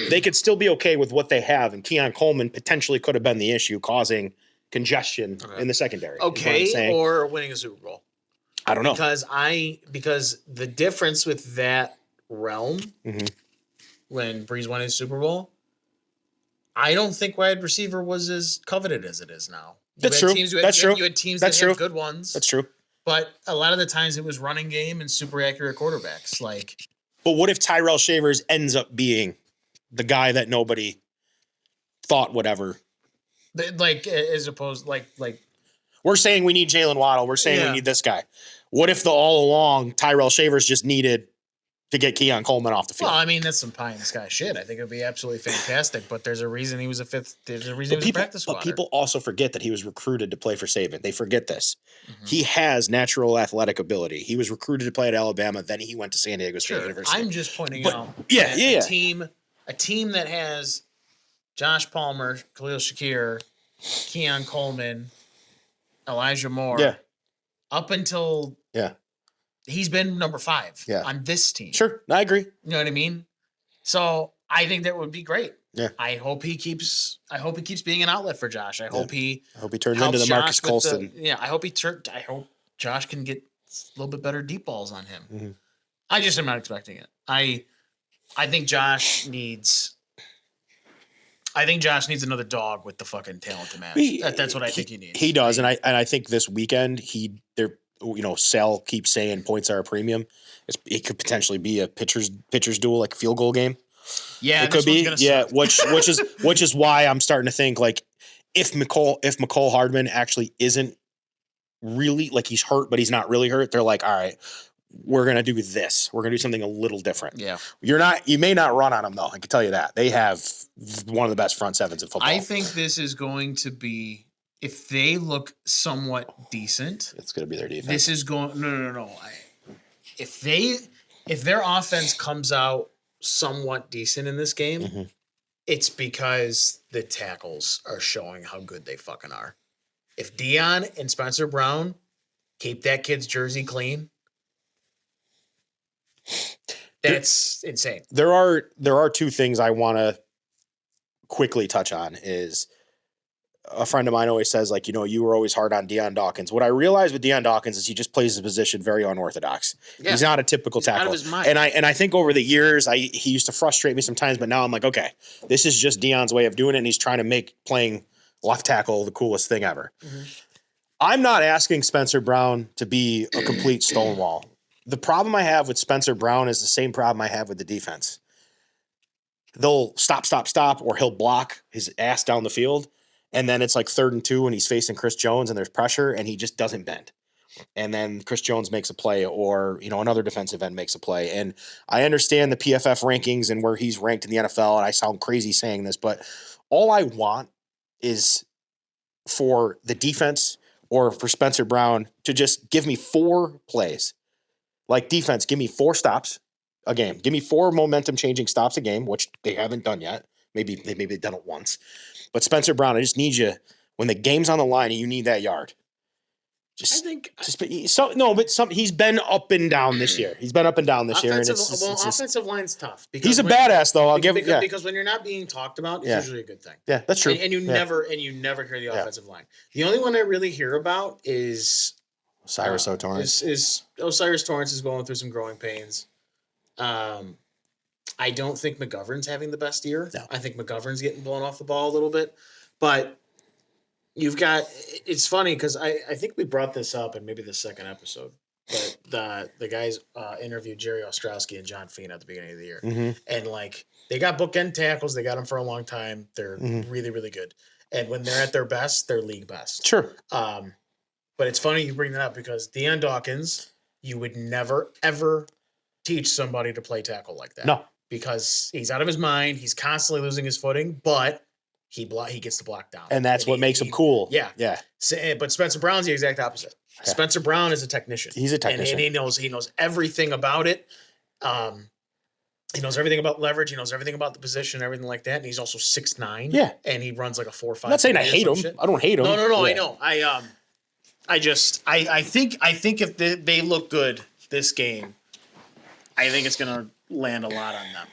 they could still be okay with what they have, and Keon Coleman potentially could have been the issue causing congestion in the secondary. Okay, or winning a Super Bowl. I don't know. Because the difference with that realm, when Brees won his Super Bowl, I don't think wide receiver was as coveted as it is now. That's true. That's true. You had teams that had good ones. That's true. But a lot of the times it was running game and super accurate quarterbacks. But what if Tyrell Shavers ends up being the guy that nobody thought would ever? As opposed, we're saying we need Jalen Waddle. We're saying we need this guy. What if all along Tyrell Shavers just needed to get Keon Coleman off the field? Well, I mean, that's some pie in the sky shit. I think it would be absolutely fantastic, but there's a reason he was a fifth. There's a reason he was a practice squatter. But people also forget that he was recruited to play for Saban. They forget this. Mm-hmm. He has natural athletic ability. He was recruited to play at Alabama. Then he went to San Diego State University. I'm just pointing out a team that has Josh Palmer, Khalil Shakir, Keon Coleman, Elijah Moore, up until he's been number 5 on this team. Sure, I agree. You know what I mean? So I think that would be great. Yeah. I hope he keeps being an outlet for Josh. I hope he turns into the Marcus Colston. I hope Josh can get a little bit better deep balls on him. Mm-hmm. I just am not expecting it. I think Josh needs another dog with the fucking talent to match. That's what I think he needs. He does, and I think this weekend Sal keeps saying points are a premium. It could potentially be a pitcher's duel, like a field goal game. Yeah, it could be. Suck. which is why I'm starting to think like if McCole Hardman actually isn't really like he's hurt, but he's not really hurt. They're like, all right, we're gonna do this. We're gonna do something a little different. Yeah, you may not run on them though. I can tell you that they have one of the best front sevens in football. I think this is going to be if they look somewhat decent. It's gonna be their defense. This is going no. If their offense comes out somewhat decent in this game, it's because the tackles are showing how good they fucking are. If Dion and Spencer Brown keep that kid's jersey clean, that's insane. There are two things I want to quickly touch on. Is a friend of mine always says, like, you were always hard on Deion Dawkins. What I realized with Deion Dawkins is he just plays his position very unorthodox. Yeah. He's not a typical tackle. Out of his mind. And I think over the years, he used to frustrate me sometimes, but now I'm like, okay, this is just Deion's way of doing it, and he's trying to make playing left tackle the coolest thing ever. Mm-hmm. I'm not asking Spencer Brown to be a complete stonewall. The problem I have with Spencer Brown is the same problem I have with the defense. They'll stop, or he'll block his ass down the field. And then it's like 3rd and 2 and he's facing Chris Jones and there's pressure and he just doesn't bend. And then Chris Jones makes a play or, another defensive end makes a play. And I understand the PFF rankings and where he's ranked in the NFL. And I sound crazy saying this, but all I want is for the defense or for Spencer Brown to just give me 4 plays. Like defense, give me 4 stops a game. Give me 4 momentum changing stops a game, which they haven't done yet. Maybe they've done it once. But Spencer Brown, I just need you when the game's on the line and you need that yard. He's been up and down this year. He's been up and down this year. And offensive line's tough. He's a badass, though. Because when you're not being talked about, it's usually a good thing. Yeah, that's true. And you never hear the offensive line. The only one I really hear about is Cyrus O'Torrence. Cyrus Torrence is going through some growing pains. I don't think McGovern's having the best year. No. I think McGovern's getting blown off the ball a little bit. But it's funny because I think we brought this up in maybe the second episode. But the guys interviewed Jerry Ostrowski and John Fina at the beginning of the year. Mm-hmm. And they got bookend tackles. They got them for a long time. They're really, really good. And when they're at their best, they're league best. Sure. But it's funny you bring that up because Deion Dawkins, you would never, ever teach somebody to play tackle like that. No. Because he's out of his mind. He's constantly losing his footing, but he gets the block down. And that's what makes him cool. Yeah. Yeah. But Spencer Brown's the exact opposite. Yeah. Spencer Brown is a technician. He's a technician. And he knows everything about it. He knows everything about leverage. He knows everything about the position, everything like that. And he's also 6'9". Yeah. And he runs like a 4.5. I'm not saying I hate him. Shit. I don't hate him. No. Yeah. I know. I think if they look good this game, I think it's going to land a lot on them.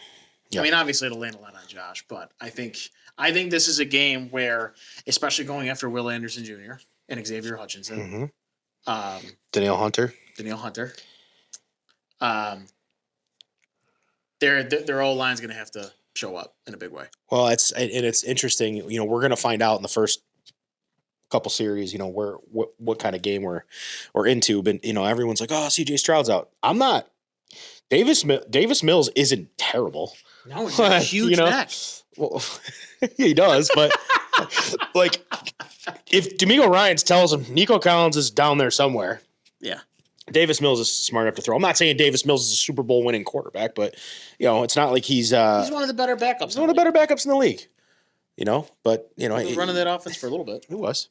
Yep. I mean, obviously it'll land a lot on Josh, but I think this is a game where, especially going after Will Anderson Jr. and Xavier Hutchinson, Danielle Hunter, their O-line's going to have to show up in a big way. Well, it's interesting. We're going to find out in the first couple series, what kind of game we're into. But everyone's like, "Oh, CJ Stroud's out." I'm not. Davis Mills isn't terrible. No, he's got a huge neck. Well, he does, but if D'Amico Ryans tells him Nico Collins is down there somewhere, yeah, Davis Mills is smart enough to throw. I'm not saying Davis Mills is a Super Bowl winning quarterback, but it's not like he's one of the better backups. He's one of the better backups in the league. But he was running that offense for a little bit. He was.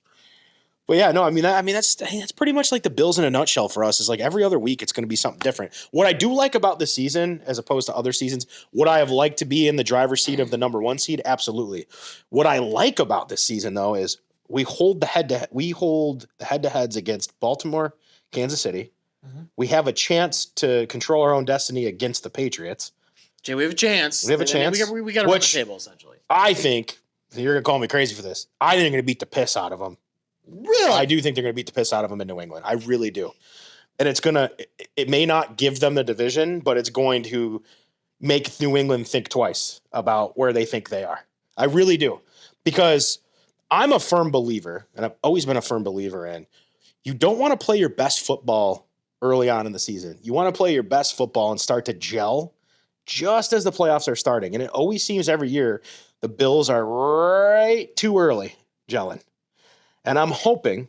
But yeah, no, I mean that's pretty much like the Bills in a nutshell for us. Is like every other week it's going to be something different. What I do like about this season, as opposed to other seasons, would I have liked to be in the driver's seat of the number 1 seed? Absolutely. What I like about this season though is we hold the head-to-heads against Baltimore, Kansas City. Mm-hmm. We have a chance to control our own destiny against the Patriots. Jay, we have a chance. We got to run the table essentially. I think you're going to call me crazy for this. I think they're going to beat the piss out of them. Really? I do think they're going to beat the piss out of them in New England. I really do. And it may not give them the division, but it's going to make New England think twice about where they think they are. I really do. Because I'm a firm believer, and I've always been a firm believer in, you don't want to play your best football early on in the season. You want to play your best football and start to gel just as the playoffs are starting. And it always seems every year the Bills are right too early gelling. And I'm hoping,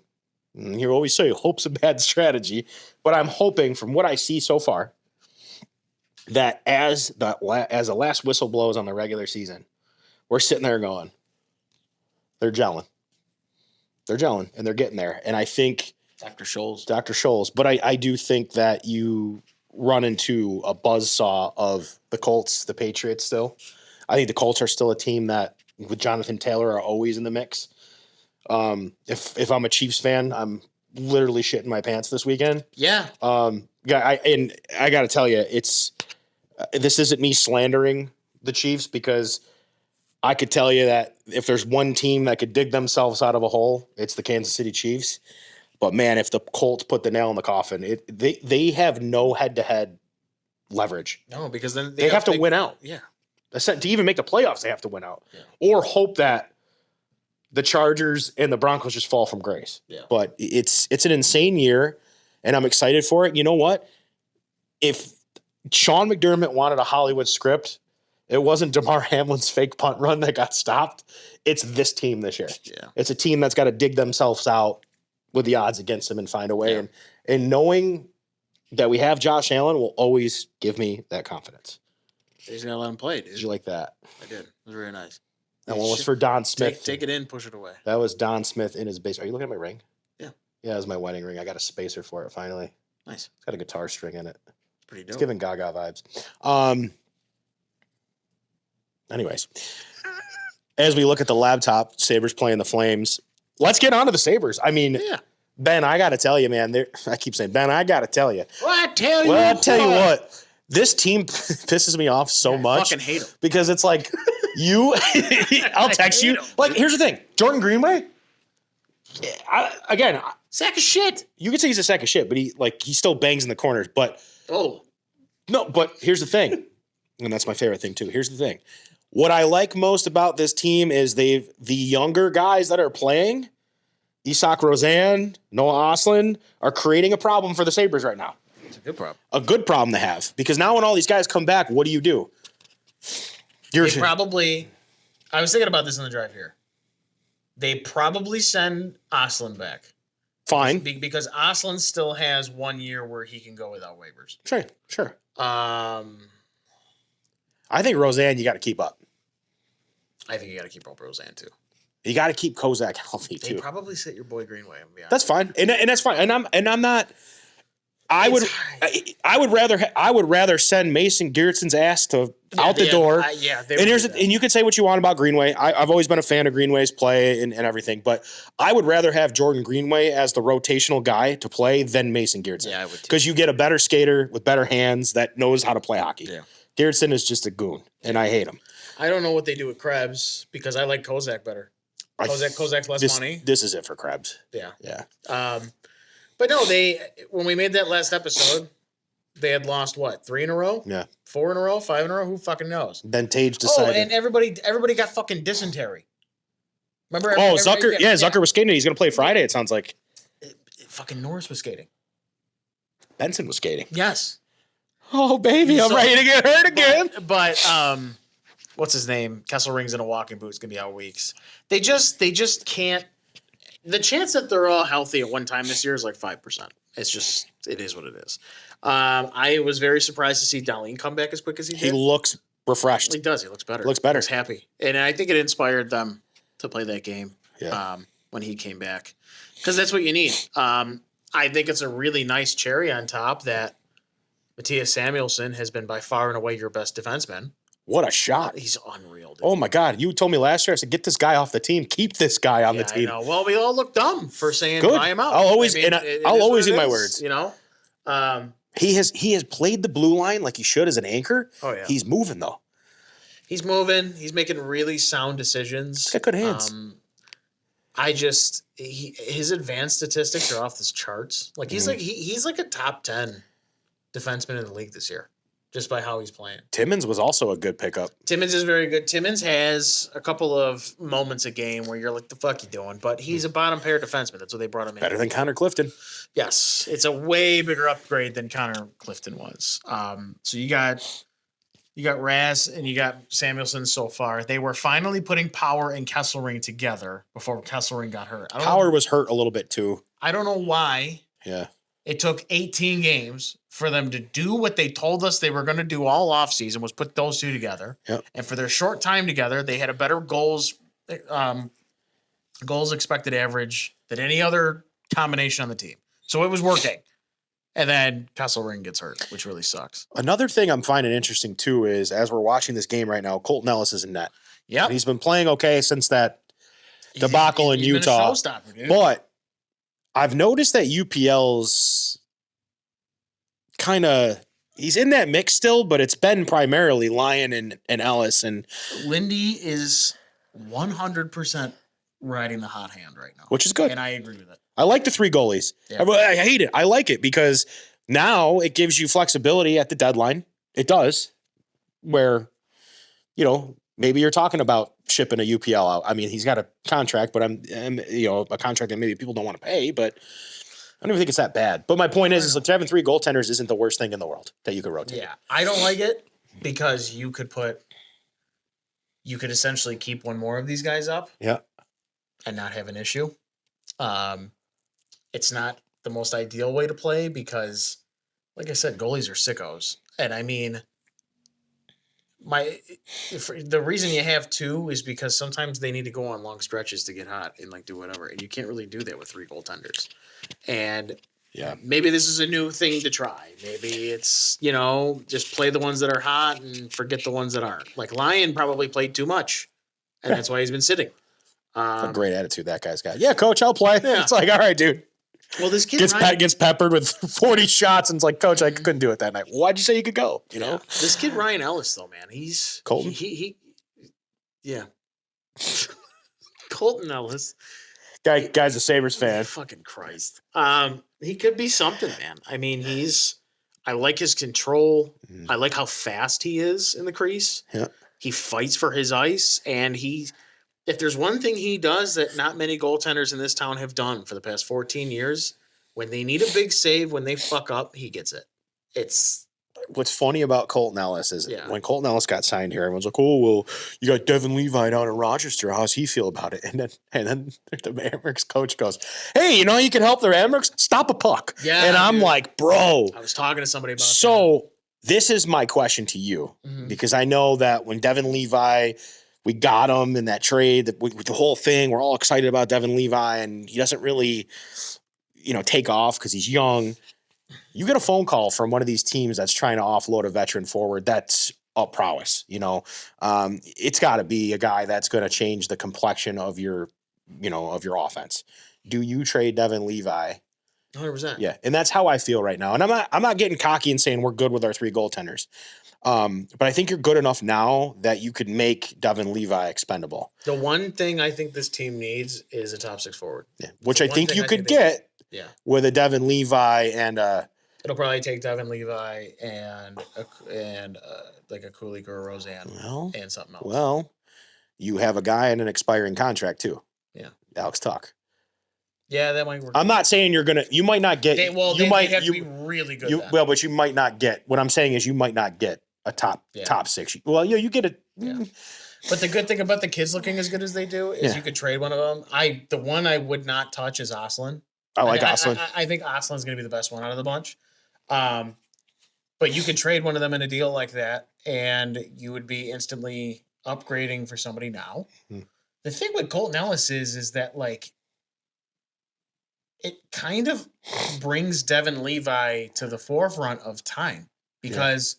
and you always say hope's a bad strategy, but I'm hoping from what I see so far that as the last whistle blows on the regular season, we're sitting there going, they're gelling. They're gelling, and they're getting there. And I think Dr. Scholes. But I do think that you run into a buzzsaw of the Colts, the Patriots still. I think the Colts are still a team that, with Jonathan Taylor, are always in the mix. If I'm a Chiefs fan, I'm literally shitting my pants this weekend. Yeah. I got to tell you, this isn't me slandering the Chiefs, because I could tell you that if there's one team that could dig themselves out of a hole, it's the Kansas City Chiefs. But man, if the Colts put the nail in the coffin, they have no head-to-head leverage. No, because then They have to win out. Yeah. To even make the playoffs, they have to win out. Yeah. Or hope that the Chargers and the Broncos just fall from grace. Yeah. But it's an insane year, and I'm excited for it. You know what? If Sean McDermott wanted a Hollywood script, it wasn't DeMar Hamlin's fake punt run that got stopped. It's this team this year. Yeah. It's a team that's got to dig themselves out with the odds against them and find a way. Yeah. And knowing that we have Josh Allen will always give me that confidence. You just got to let him play, dude. Did you like that? I did. It was very nice. That one was for Don Smith. Take it in, push it away. That was Don Smith in his base. Are you looking at my ring? Yeah. Yeah, it was my wedding ring. I got a spacer for it finally. Nice. It's got a guitar string in it. It's pretty dope. It's giving Gaga vibes. Anyways, as we look at the laptop, Sabres playing the Flames, let's get on to the Sabres. I mean, Yeah. Ben, I got to tell you, man. I keep saying, Ben, I got to tell you. Well, I tell you what. This team pisses me off so much. I fucking hate them. Because it's like, I'll text you. Like, here's the thing. Jordan Greenway, Sack of shit. you could say he's a sack of shit, but he still bangs in the corners. But but here's the thing. And that's my favorite thing too. Here's the thing. What I like most about this team is the younger guys that are playing, Isak Rosen, Noah Ostlund, are creating a problem for the Sabres right now. It's a good problem. A good problem to have. Because now when all these guys come back, what do? They probably, I was thinking about this in the drive here. They probably send Ostlund back. Fine. Because Ostlund still has 1 year where he can go without waivers. Sure. I think Roseanne, you got to keep up. I think you got to keep up Roseanne too. You got to keep Kozak healthy too. They probably sit your boy Greenway. That's fine, and that's fine. And I'm not. I would rather send Mason Garrettson's ass out the door. And you could say what you want about Greenway. I've always been a fan of Greenway's play and everything, but I would rather have Jordan Greenway as the rotational guy to play than Mason Garrettson. Yeah, I would too. Because you get a better skater with better hands that knows how to play hockey. Yeah. Garrettson is just a goon, and I hate him. I don't know what they do with Krebs because I like Kozak better. Kozak's less money. This is it for Krebs. Yeah. But no, when we made that last episode, they had lost what, 3 in a row? Yeah. 4 in a row? 5 in a row? Who fucking knows? Then Tage decided. Oh, and everybody got fucking dysentery. Remember? Zucker. Zucker was skating. He's going to play Friday, it sounds like. Fucking Norris was skating. Benson was skating. Yes. Oh, baby, I'm ready to get hurt again. But what's his name? Kesselring's in a walking boot. It's going to be out weeks. They just can't. The chance that they're all healthy at one time this year is like 5%. It is what it is. I was very surprised to see Dahlin come back as quick as he did. He looks refreshed. He does. He looks better. Looks better. He's happy. And I think it inspired them to play that game yeah. When he came back. Because that's what you need. I think it's a really nice cherry on top that Matthias Samuelsson has been by far and away your best defenseman. What a shot. He's unreal, dude. Oh, my God. You told me last year, I said, get this guy off the team. Keep this guy on the team. I know. Well, we all look dumb for saying buy him out. I'll always eat my words. You know? He has played the blue line like he should as an anchor. Oh, yeah. He's moving, though. He's moving. He's making really sound decisions. He's got good hands. His advanced statistics are off the charts. Like he's like a top 10 defenseman in the league this year. just by how he's playing. Timmins was also a good pickup. Timmins is very good. Timmins has a couple of moments a game where you're like, the fuck you doing? But he's a bottom pair defenseman. That's what they brought him in. Better than Connor Clifton. Yes. It's a way bigger upgrade than Connor Clifton was. So you got Raz and you got Samuelson so far. They were finally putting Power and Kesselring together before Kesselring got hurt. Power was hurt a little bit too. I don't know why. Yeah. It took 18 games for them to do what they told us they were going to do all offseason, was put those two together. Yep. And for their short time together, they had a better goals expected average than any other combination on the team. So it was working. And then Kesselring gets hurt, which really sucks. Another thing I'm finding interesting too is as we're watching this game right now, Colton Ellis is in net. Yeah. He's been playing okay since that debacle in Utah. Utah. Been a showstopper, dude. But I've noticed that UPL's kind of he's in that mix still, but it's been primarily Lyon and Ellis. And Lindy is 100% riding the hot hand right now. Which is good. And I agree with it. I like the 3 goalies. Yeah. I hate it. I like it because now it gives you flexibility at the deadline. It does. Where, maybe you're talking about shipping a UPL out. I mean, he's got a contract, but a contract that maybe people don't want to pay, but I don't even think it's that bad. But my point is like having 3 goaltenders isn't the worst thing in the world that you could rotate. Yeah. I don't like it because you could essentially keep one more of these guys up. Yeah. And not have an issue. It's not the most ideal way to play because, like I said, goalies are sickos. And I mean, the reason you have 2 is because sometimes they need to go on long stretches to get hot and do whatever. And you can't really do that with 3 goaltenders. And yeah, maybe this is a new thing to try. Maybe it's, just play the ones that are hot and forget the ones that aren't. Like Lyon probably played too much, and that's why he's been sitting. A great attitude that guy's got. Yeah, coach, I'll play. Yeah. It's like, all right, dude. Well, this kid gets peppered with 40 shots and it's like, coach, I couldn't do it that night. Why'd you say you could go? This kid Ryan Ellis, though, man, he's Colton. Yeah, Colton Ellis. Guy's a Sabres fan. Fucking Christ. He could be something, man. I mean, I like his control. I like how fast he is in the crease. Yeah. He fights for his ice, and if there's one thing he does that not many goaltenders in this town have done for the past 14 years, when they need a big save, when they fuck up, he gets it. It's what's funny about Colton Ellis is when Colton Ellis got signed here, everyone's like, "Oh, well, you got Devin Levi down in Rochester. How's he feel about it?" And then the Amherst coach goes, "Hey, you can help the Amherst? Stop a puck." Yeah, and I'm like, "Bro." I was talking to somebody about that. So this is my question to you, because I know that when Devin Levi. We got him in that trade, the whole thing. We're all excited about Devin Levi, and he doesn't really, take off because he's young. You get a phone call from one of these teams that's trying to offload a veteran forward that's up prowess. It's got to be a guy that's going to change the complexion of your offense. Do you trade Devin Levi? 100%. Yeah, and that's how I feel right now. And I'm not getting cocky and saying we're good with our 3 goaltenders. But I think you're good enough now that you could make Devin Levi expendable. The one thing I think this team needs is a top 6 forward. Yeah, which I think you could get with a Devin Levi and it'll probably take Devin Levi and like a Kulik or a Roseanne and something else. Well, you have a guy in an expiring contract too. Yeah. Alex Tuck. Yeah, that might work. I'm not saying you might not get. They might have to be really good. But you might not get. What I'm saying is you might not get a top 6. Well, you get it. Yeah. But the good thing about the kids looking as good as they do is you could trade one of them. The one I would not touch is Oslin. I like Oslin. I think Oslin's going to be the best one out of the bunch. But you could trade one of them in a deal like that, and you would be instantly upgrading for somebody now. The thing with Colton Ellis is that it kind of brings Devin Levi to the forefront of time because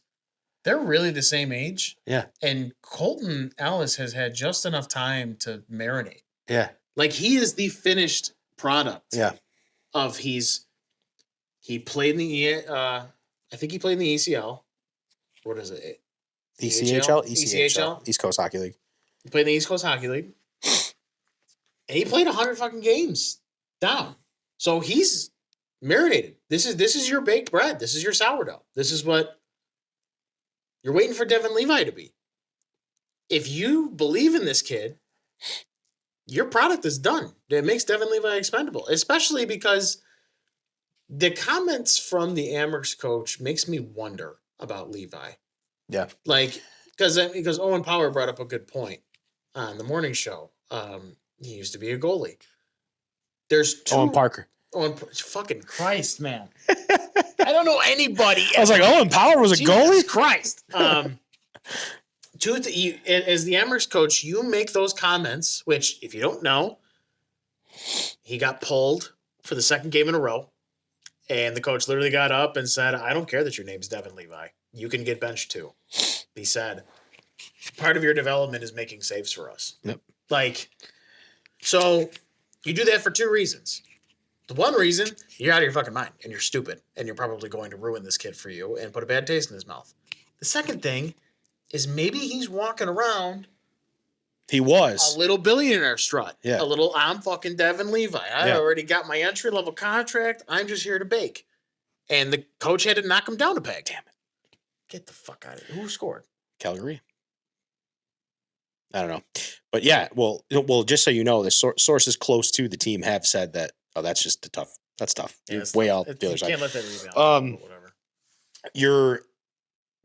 they're really the same age. Yeah. And Colton Ellis has had just enough time to marinate. Yeah. He is the finished product. Yeah. He played in the I think he played in the ECL. What is it? ECHL? ECHL. East Coast Hockey League. He played in the East Coast Hockey League. And he played 100 fucking games down. So he's marinated. This is your baked bread. This is your sourdough. This is what You're waiting for Devin Levi to be. If you believe in this kid, your product is done. It makes Devin Levi expendable, especially because the comments from the Amherst coach makes me wonder about Levi. Yeah. Like, because Owen Power brought up a good point on the morning show. He used to be a goalie. There's two. Owen Parker. Fucking Christ, man. I don't know anybody. I was like, Owen Power was a Jesus goalie? Christ. As the Amherst coach, you make those comments, which, if you don't know, he got pulled for the second game in a row. And the coach literally got up and said, I don't care that your name's Devin Levi. You can get benched too. He said, part of your development is making saves for us. Yep. Like, so you do that for two reasons. The one reason, you're out of your fucking mind and you're stupid and you're probably going to ruin this kid for you and put a bad taste in his mouth. The second thing is maybe he's walking around He was a little billionaire strut. Yeah. A little, I'm fucking Devin Levi. I already got my entry level contract. I'm just here to bake. And the coach had to knock him down a peg. Damn it. Get the fuck out of here. Who scored? Calgary. I don't know. But yeah, well, just so you know, the sources close to the team have said that, that's just tough. That's tough. Yeah, You're way out you the other side. can't let that rebound. Whatever.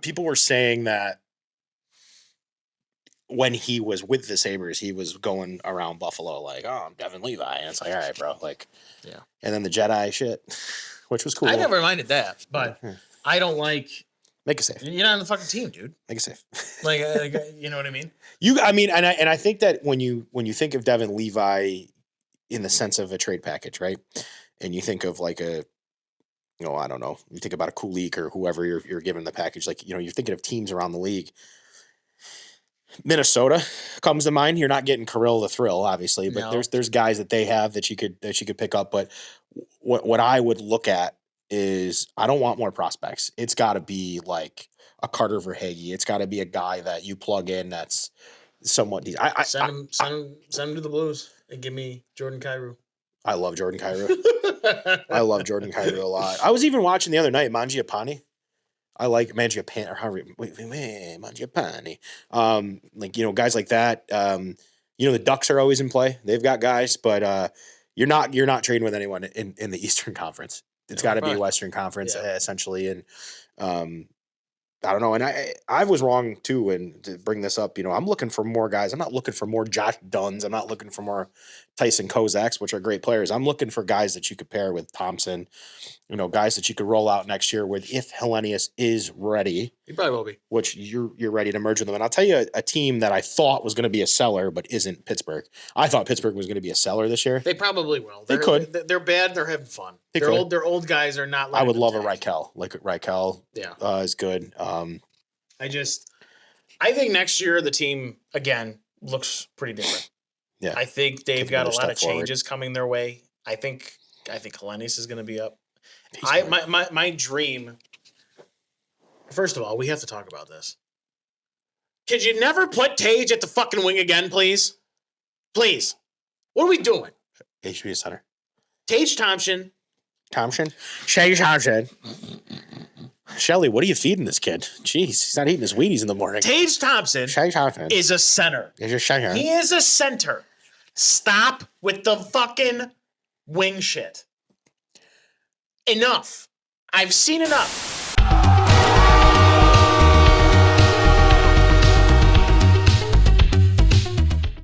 People were saying that when he was with the Sabres, he was going around Buffalo like, oh, I'm Devin Levi. And it's like, all right, bro. Like, yeah. And then the Jedi shit, which was cool. I never minded that, but I don't like. Make a save. You're not on the fucking team, dude. Make a save. Like you know what I mean? I think that when you think of Devin Levi in the sense of a trade package, right? And you think of like I don't know. You think about a Kulik or whoever you're giving the package. Like, you're thinking of teams around the league. Minnesota comes to mind. You're not getting Kirill the Thrill, obviously, but No. there's guys that they have that you could pick up. But what I would look at is, I don't want more prospects. It's got to be like a Carter Verhaeghe. It's got to be a guy that you plug in that's somewhat decent. Send him to the Blues and give me Jordan Kyrou. I love Jordan Kyrou. I love Jordan Kyrou a lot. I was even watching the other night, Mangiapane. I like Mangiapane, or however, Mangiapane. Guys like that. The Ducks are always in play. They've got guys, but you're not trading with anyone in the Eastern Conference. It's got to be Western Conference, essentially. And I don't know. And I was wrong too. And to bring this up, I'm looking for more guys. I'm not looking for more Josh Dunns. I'm not looking for more Tyson Kozaks, which are great players. I'm looking for guys that you could pair with Thompson, guys that you could roll out next year with, if Hellenius is ready. He probably will be. Which you're ready to merge with them. And I'll tell you a team that I thought was going to be a seller, but isn't, Pittsburgh. I thought Pittsburgh was going to be a seller this year. They probably will. They could. They're bad. They're having fun. They're old. Their old guys are not. I would love a Reichel. Like Reichel, yeah, is good. I think next year the team again looks pretty different. Yeah, I think they've got a lot of changes forward. coming their way. I think Hellenius is going to be up. My dream. First of all, we have to talk about this. Could you never put Tage at the fucking wing again, please? Please. What are we doing? HB center. Tage Thompson. Shay Thompson. Shelly, what are you feeding this kid? Jeez, he's not eating his Wheaties in the morning. Tage Thompson Shay Thompson is a center. He is a center. Stop with the fucking wing shit. Enough. I've seen enough.